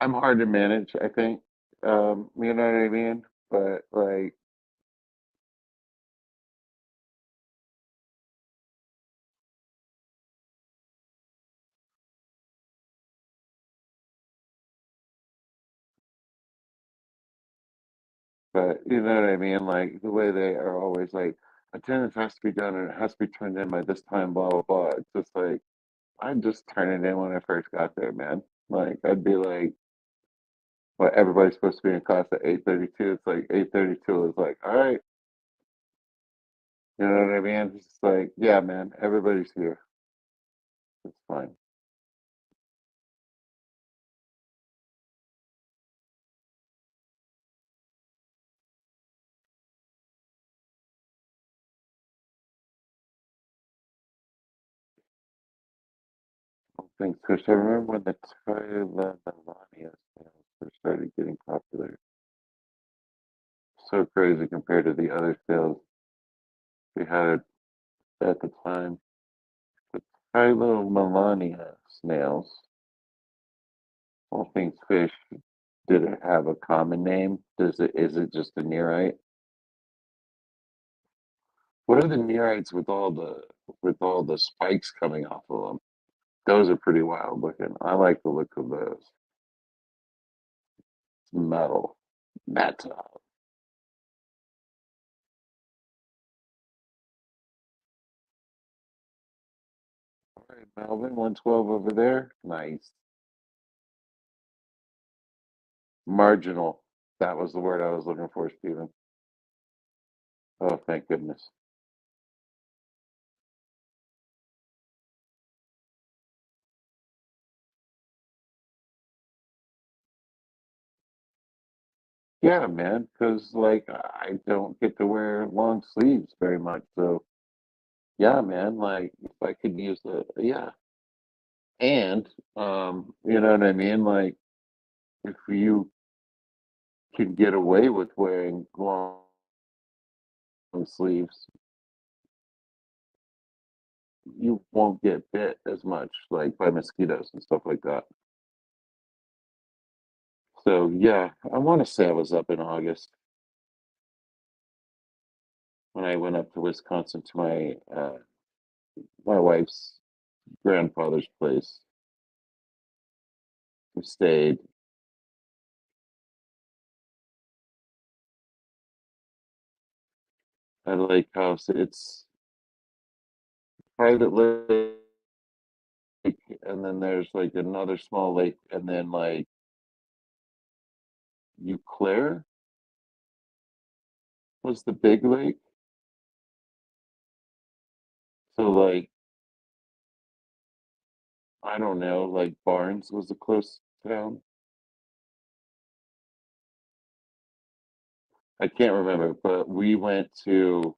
I'm hard to manage, I think. You know what I mean? But like, but you know what I mean? Like the way they are always like, attendance has to be done and it has to be turned in by this time, blah blah blah. It's just like I'd just turn it in when I first got there, man. Like I'd be like, well, everybody's supposed to be in class at 8:32. It's like 8:32 is like, all right, you know what I mean? It's just like, yeah, man, everybody's here. It's fine. Thanks, Chris. I remember when the Tyler Melania sales first started getting popular. So crazy compared to the other sales we had at the time. The Tyler Melania snails, all things fish, did it have a common name? Is it just a nearite? What are the nearites with all the spikes coming off of them? Those are pretty wild looking. I like the look of those. It's metal. Metal. All right, Melvin, 112 over there. Nice. Marginal. That was the word I was looking for, Stephen. Oh, thank goodness. Yeah, man, because like I don't get to wear long sleeves very much. So yeah, man, like if I could use the yeah. And you know what I mean? Like if you can get away with wearing long sleeves, you won't get bit as much like by mosquitoes and stuff like that. So yeah, I want to say I was up in August when I went up to Wisconsin to my wife's grandfather's place. We stayed at a lake house. It's private lake, and then there's like another small lake, and then like Eau Claire was the big lake. So like I don't know, like Barnes was the close town. I can't remember, but we went to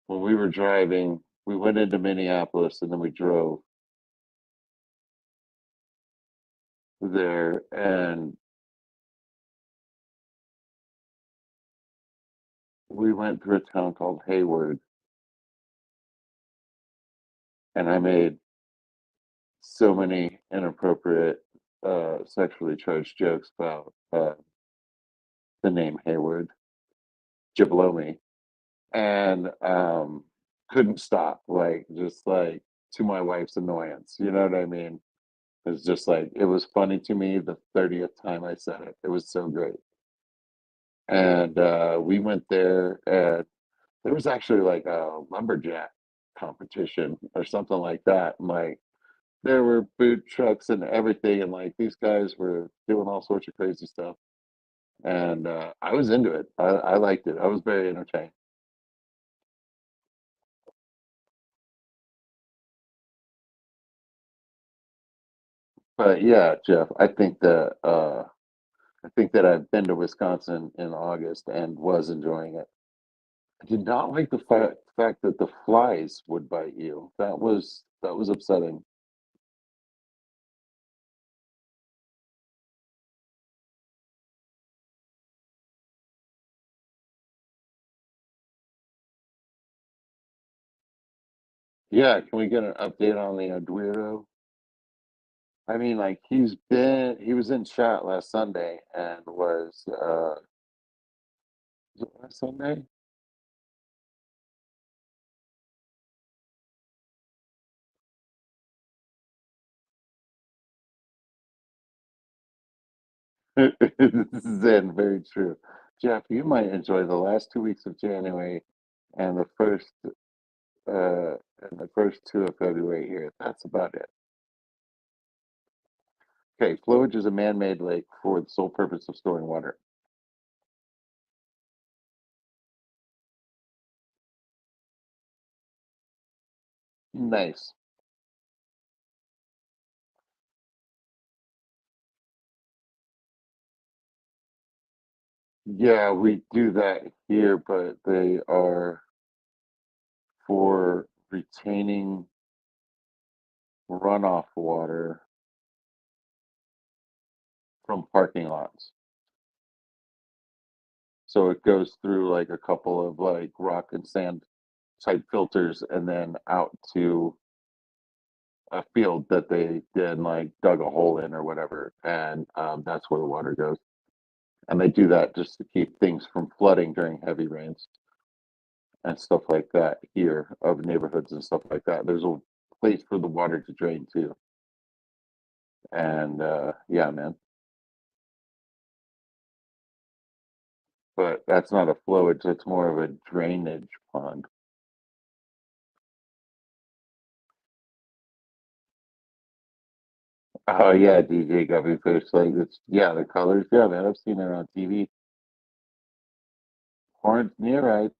when we were driving, we went into Minneapolis and then we drove there and we went through a town called Hayward and I made so many inappropriate sexually charged jokes about the name Hayward, Jablomi, and couldn't stop, like just like to my wife's annoyance. You know what I mean? It's just like it was funny to me the 30th time I said it. It was so great. And we went there and there was actually like a lumberjack competition or something like that. And like there were food trucks and everything, and like these guys were doing all sorts of crazy stuff. And I was into it. I liked it. I was very entertained. But yeah, Jeff, I think that I've been to Wisconsin in August and was enjoying it. I did not like the fact that the flies would bite you. That was upsetting. Yeah, can we get an update on the Eduardo? I mean, like he was in chat last Sunday and was it last Sunday? This is it, very true. Jeff, you might enjoy the last 2 weeks of January and the first two of February here. That's about it. Okay, flowage is a man-made lake for the sole purpose of storing water. Nice. Yeah, we do that here, but they are for retaining runoff water from parking lots. So it goes through like a couple of like rock and sand type filters and then out to a field that they then like dug a hole in or whatever. And that's where the water goes. And they do that just to keep things from flooding during heavy rains and stuff like that here of neighborhoods and stuff like that. There's a place for the water to drain to. And yeah, man. But that's not a flowage, it's more of a drainage pond. Oh yeah, DJ Guppy Fish. Like it's yeah, the colors. Yeah, man, I've seen it on TV. Orange nearite.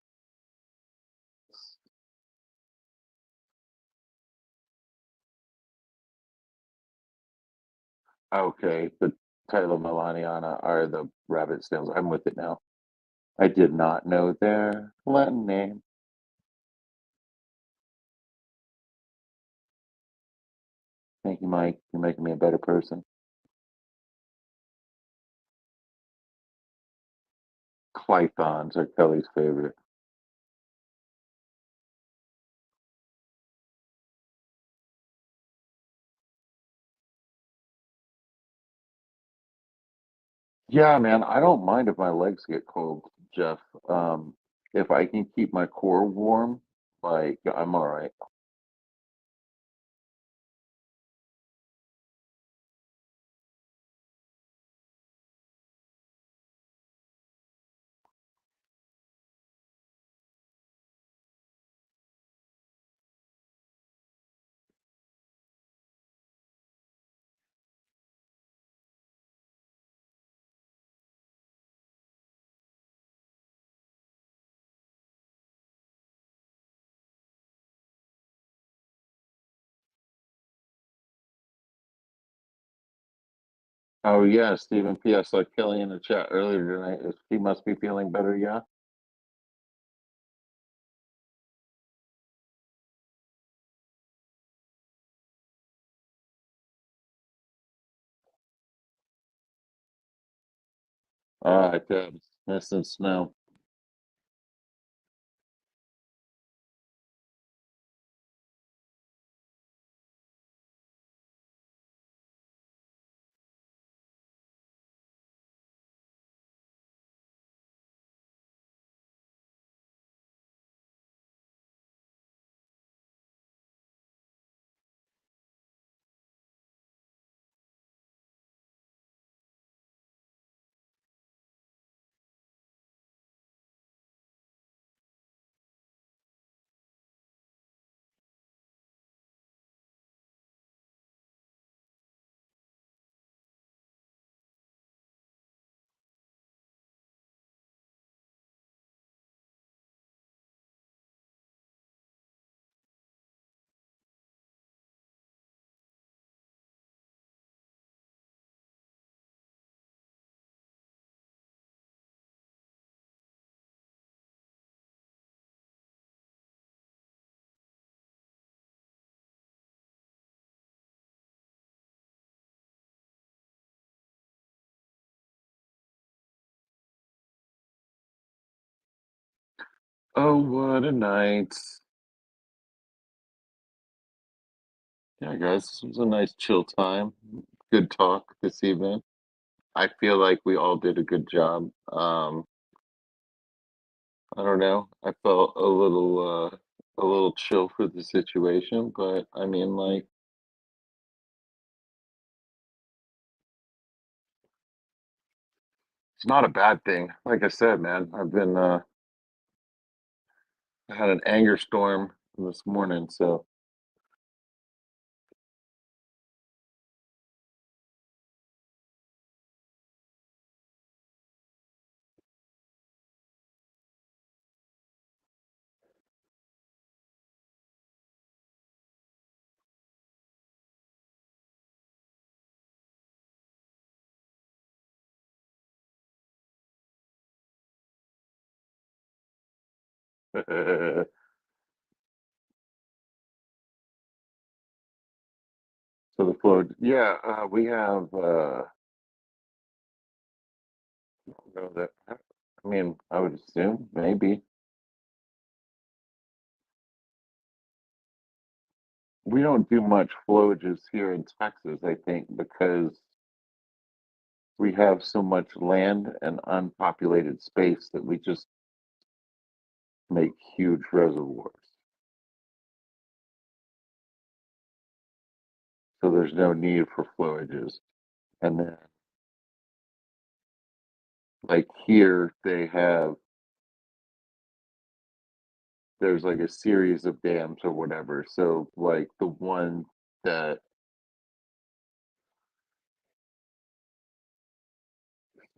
Okay, the Tyler Melaniana are the rabbit snails. I'm with it now. I did not know their Latin name. Thank you, Mike. You're making me a better person. Clythons are Kelly's favorite. Yeah, man, I don't mind if my legs get cold, Jeff. Um, if I can keep my core warm, like I'm all right. Oh yeah, Stephen P. I saw Kelly in the chat earlier tonight. He must be feeling better, yeah. All right, good. Missing snow. Oh, what a night. Yeah, guys, this was a nice chill time. Good talk this evening. I feel like we all did a good job. I don't know. I felt a little chill for the situation, but I mean like it's not a bad thing. Like I said, man, I had an anger storm this morning, so so the flow. Yeah, we have I don't know that I mean, I would assume maybe we don't do much flowages here in Texas, I think, because we have so much land and unpopulated space that we just make huge reservoirs. So there's no need for flowages. And then, like here, there's like a series of dams or whatever. So, like the one that,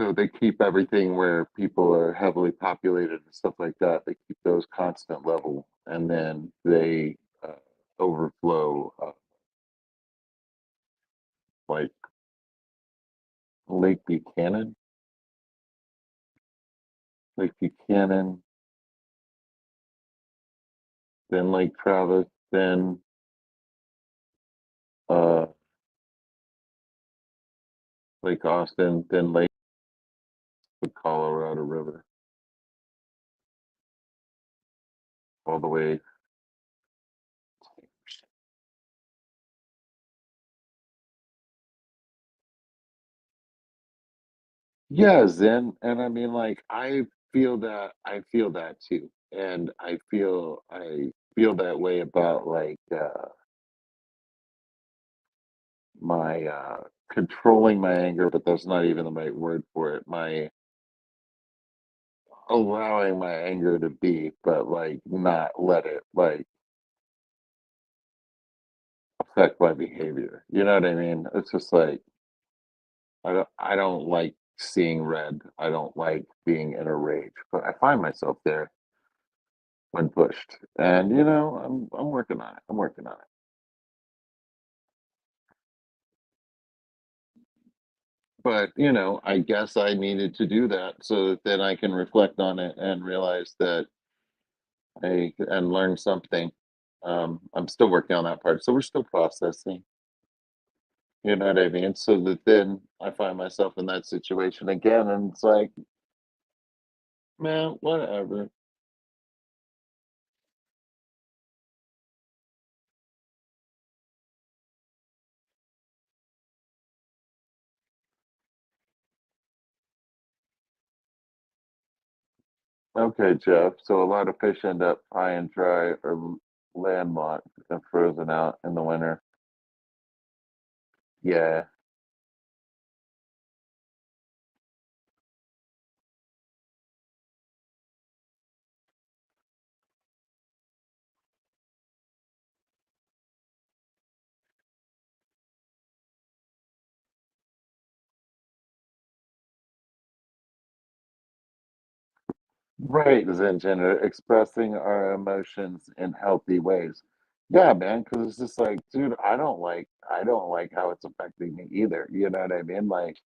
so they keep everything where people are heavily populated and stuff like that. They keep those constant level, and then they overflow like Lake Buchanan, Lake Buchanan, then Lake Travis, then uh, Lake Austin, then Lake the Colorado River, all the way. Yeah, Zen, and I mean, like, I feel that too, and I feel that way about like my controlling my anger, but that's not even the right word for it. My allowing my anger to be, but like not let it like affect my behavior. You know what I mean? It's just like I don't like seeing red. I don't like being in a rage, but I find myself there when pushed. And you know, I'm working on it. I'm working on it. But, you know, I guess I needed to do that so that then I can reflect on it and realize that and learn something. I'm still working on that part, so we're still processing, you know what I mean? So that then I find myself in that situation again, and it's like, "Man, whatever." Okay, Jeff, so a lot of fish end up high and dry or landlocked and frozen out in the winter. Yeah. Right, Zen expressing our emotions in healthy ways. Yeah, man, because it's just like, dude, I don't like how it's affecting me either. You know what I mean? Like,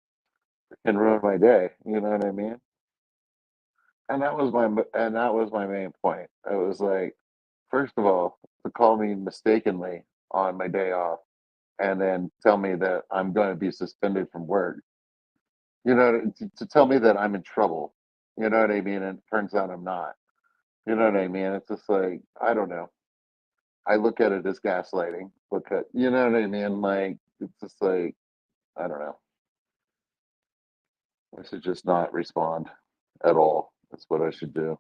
it can ruin my day. You know what I mean? And that was my main point. It was like, first of all, to call me mistakenly on my day off and then tell me that I'm going to be suspended from work. You know, to tell me that I'm in trouble. You know what I mean? And it turns out I'm not. You know what I mean? It's just like, I don't know. I look at it as gaslighting because you know what I mean? Like, it's just like, I don't know. I should just not respond at all. That's what I should do.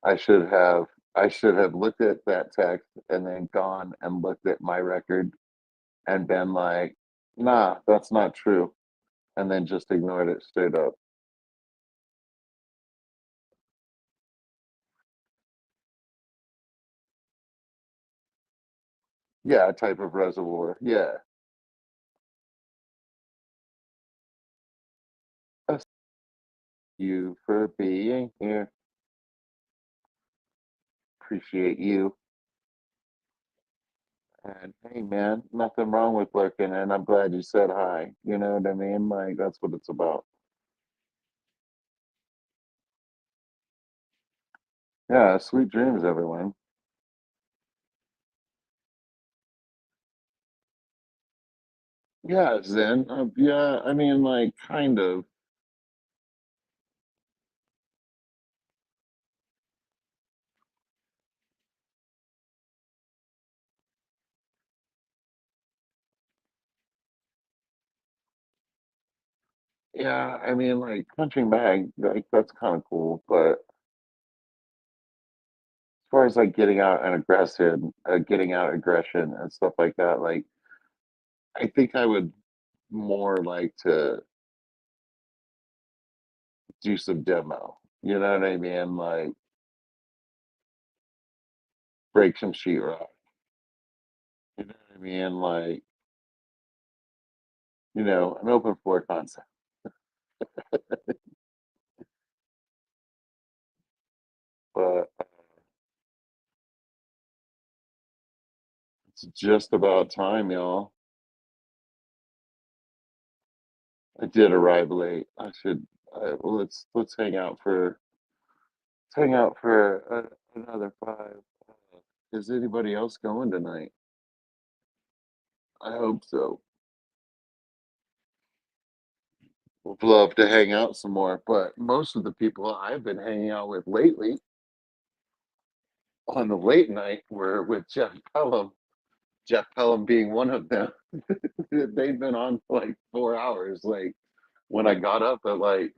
I should have I should have looked at that text and then gone and looked at my record and been like, nah, that's not true. And then just ignored it straight up. Yeah, a type of reservoir. Yeah. Thank you for being here. Appreciate you. And hey, man, nothing wrong with lurking, and I'm glad you said hi. You know what I mean? Like, that's what it's about. Yeah, sweet dreams, everyone. Yeah, Zen. Yeah, I mean, like, kind of. Yeah, I mean, like, punching bag, like, that's kind of cool. But as far as like getting out aggression and stuff like that, like, I think I would more like to do some demo. You know what I mean? Like, break some sheetrock. You know what I mean? Like, an open floor concept. But it's just about time, y'all. I did arrive late. I should. Well, let's hang out for another 5. Is anybody else going tonight? I hope so. Would love to hang out some more, but most of the people I've been hanging out with lately on the late night were with Jeff Pelham. Jeff Pelham being one of them. They've been on for like 4 hours. Like when I got up at like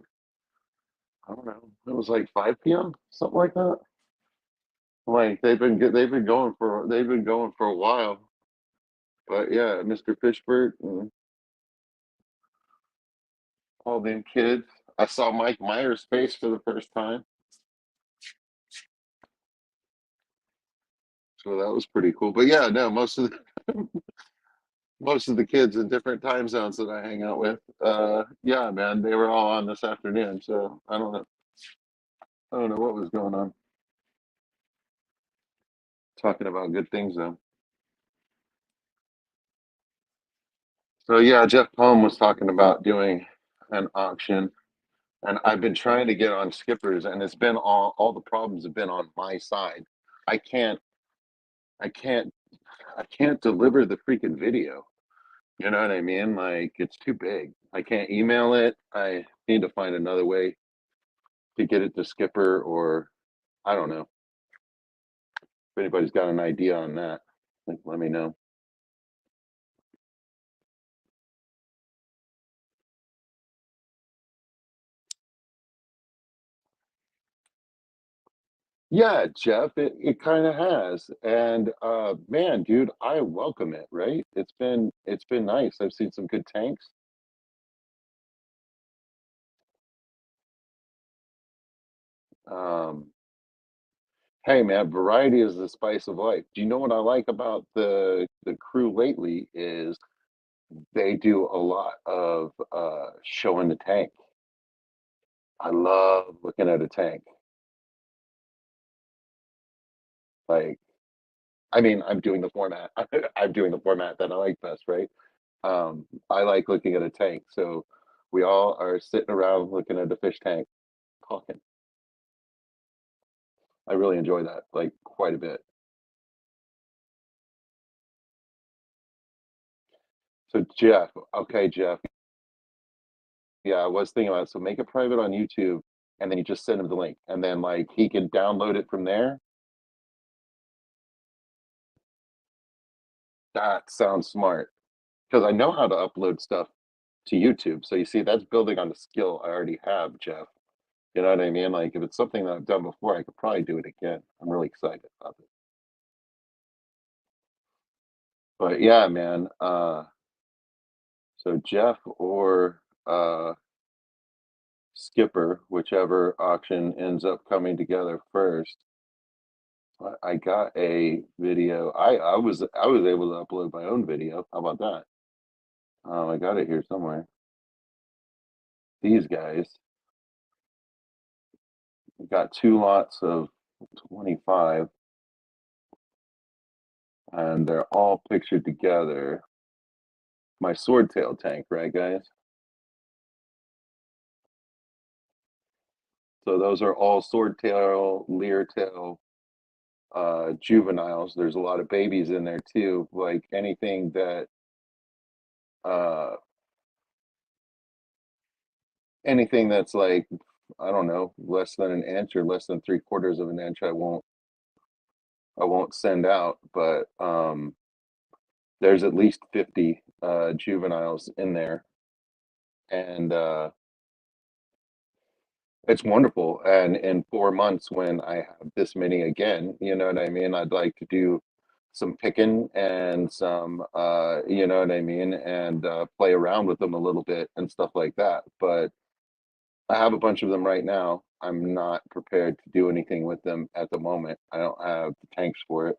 I don't know, it was like 5 p.m. something like that. Like they've been going for a while. But yeah, Mr. Fishberg and all them kids. I saw Mike Myers' face for the first time, so that was pretty cool. But yeah, no, most of the kids in different time zones that I hang out with, yeah, man, they were all on this afternoon. So I don't know what was going on. Talking about good things though. So yeah, Jeff Palm was talking about doing an auction, and I've been trying to get on Skippers, and it's been all the problems have been on my side. I can't I can't I can't deliver the freaking video. You know what I mean? Like it's too big. I can't email it. I need to find another way to get it to Skipper, or I don't know. If anybody's got an idea on that, like, let me know. Yeah, Jeff, it kind of has. And man, dude, I welcome it, right? It's been nice. I've seen some good tanks. Um, hey man, variety is the spice of life. Do you know what I like about the crew lately is they do a lot of showing the tank. I love looking at a tank. Like, I mean, I'm doing the format. I'm doing the format that I like best, right? I like looking at a tank. So we all are sitting around looking at a fish tank talking. I really enjoy that, like quite a bit. So Jeff, okay, Jeff, yeah, I was thinking about it. So make it private on YouTube, and then you just send him the link, and then like he can download it from there. That sounds smart because I know how to upload stuff to YouTube. So you see, that's building on the skill I already have, Jeff. You know what I mean? Like if it's something that I've done before, I could probably do it again. I'm really excited about it. But yeah, man. So Jeff or Skipper, whichever auction ends up coming together first. I got a video. I was able to upload my own video. How about that? I got it here somewhere. These guys got two lots of 25, and they're all pictured together. My swordtail tank, right, guys? So those are all swordtail, leertail, juveniles. There's a lot of babies in there too. Like anything that uh anything that's like, I don't know, less than an inch or less than three-quarters of an inch, I won't send out. But there's at least 50 juveniles in there, and it's wonderful. And in 4 months, when I have this many again, you know what I mean? I'd like to do some picking and some, you know what I mean, and play around with them a little bit and stuff like that. But I have a bunch of them right now. I'm not prepared to do anything with them at the moment. I don't have the tanks for it.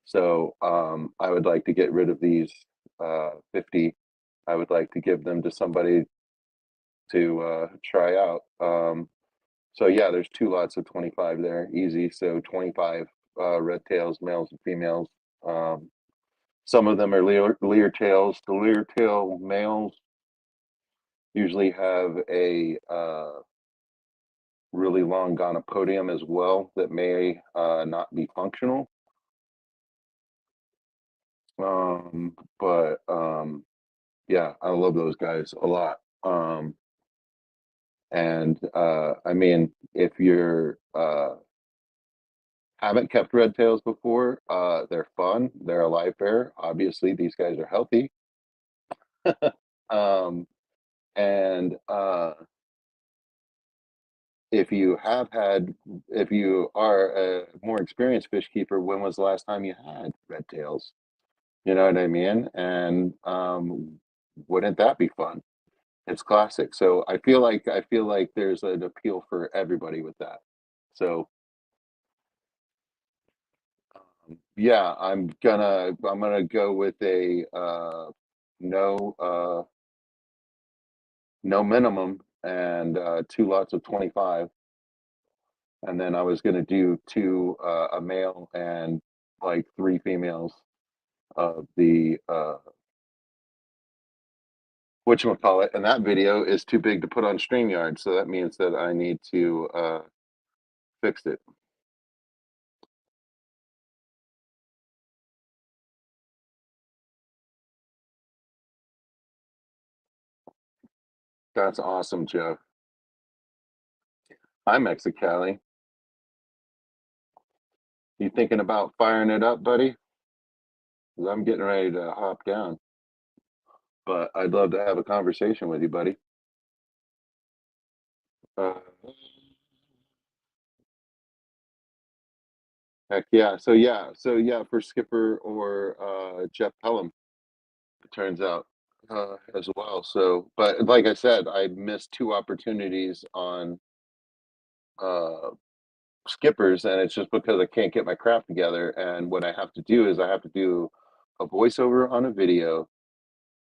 So I would like to get rid of these 50. I would like to give them to somebody to try out. So yeah, there's two lots of 25 there, easy. So 25 red tails, males and females. Um, some of them are leer tails. The leer tail males usually have a really long gonopodium as well that may not be functional. But yeah, I love those guys a lot. And I mean, if you're haven't kept red tails before, they're fun. They're a live bear. Obviously, these guys are healthy. um, and if you have had, if you are a more experienced fish keeper, when was the last time you had red tails? You know what I mean? And wouldn't that be fun? It's classic. So I feel like there's an appeal for everybody with that. So yeah, I'm gonna go with a no no minimum and two lots of 25. And then I was gonna do two a male and like three females of the whatchamacallit, and that video is too big to put on StreamYard, so that means that I need to fix it. That's awesome, Jeff. Hi, Mexicali. You thinking about firing it up, buddy? 'Cause I'm getting ready to hop down. But I'd love to have a conversation with you, buddy. Uh, heck yeah. So yeah, for Skipper or Jeff Pelham, it turns out as well. So, but like I said, I missed two opportunities on uh, Skippers, and it's just because I can't get my crap together. And what I have to do is I have to do a voiceover on a video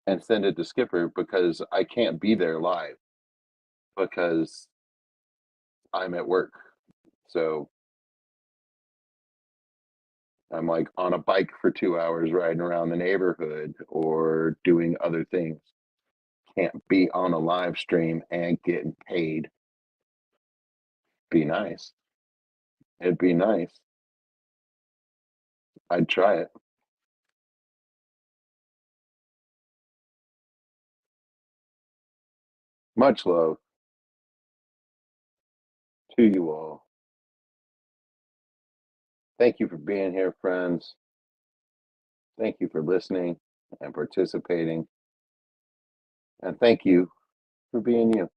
and send it to Skipper because I can't be there live because I'm at work. So I'm like on a bike for 2 hours riding around the neighborhood or doing other things. Can't be on a live stream and getting paid. Be nice. It'd be nice. I'd try it. Much love to you all. Thank you for being here, friends. Thank you for listening and participating. And thank you for being you.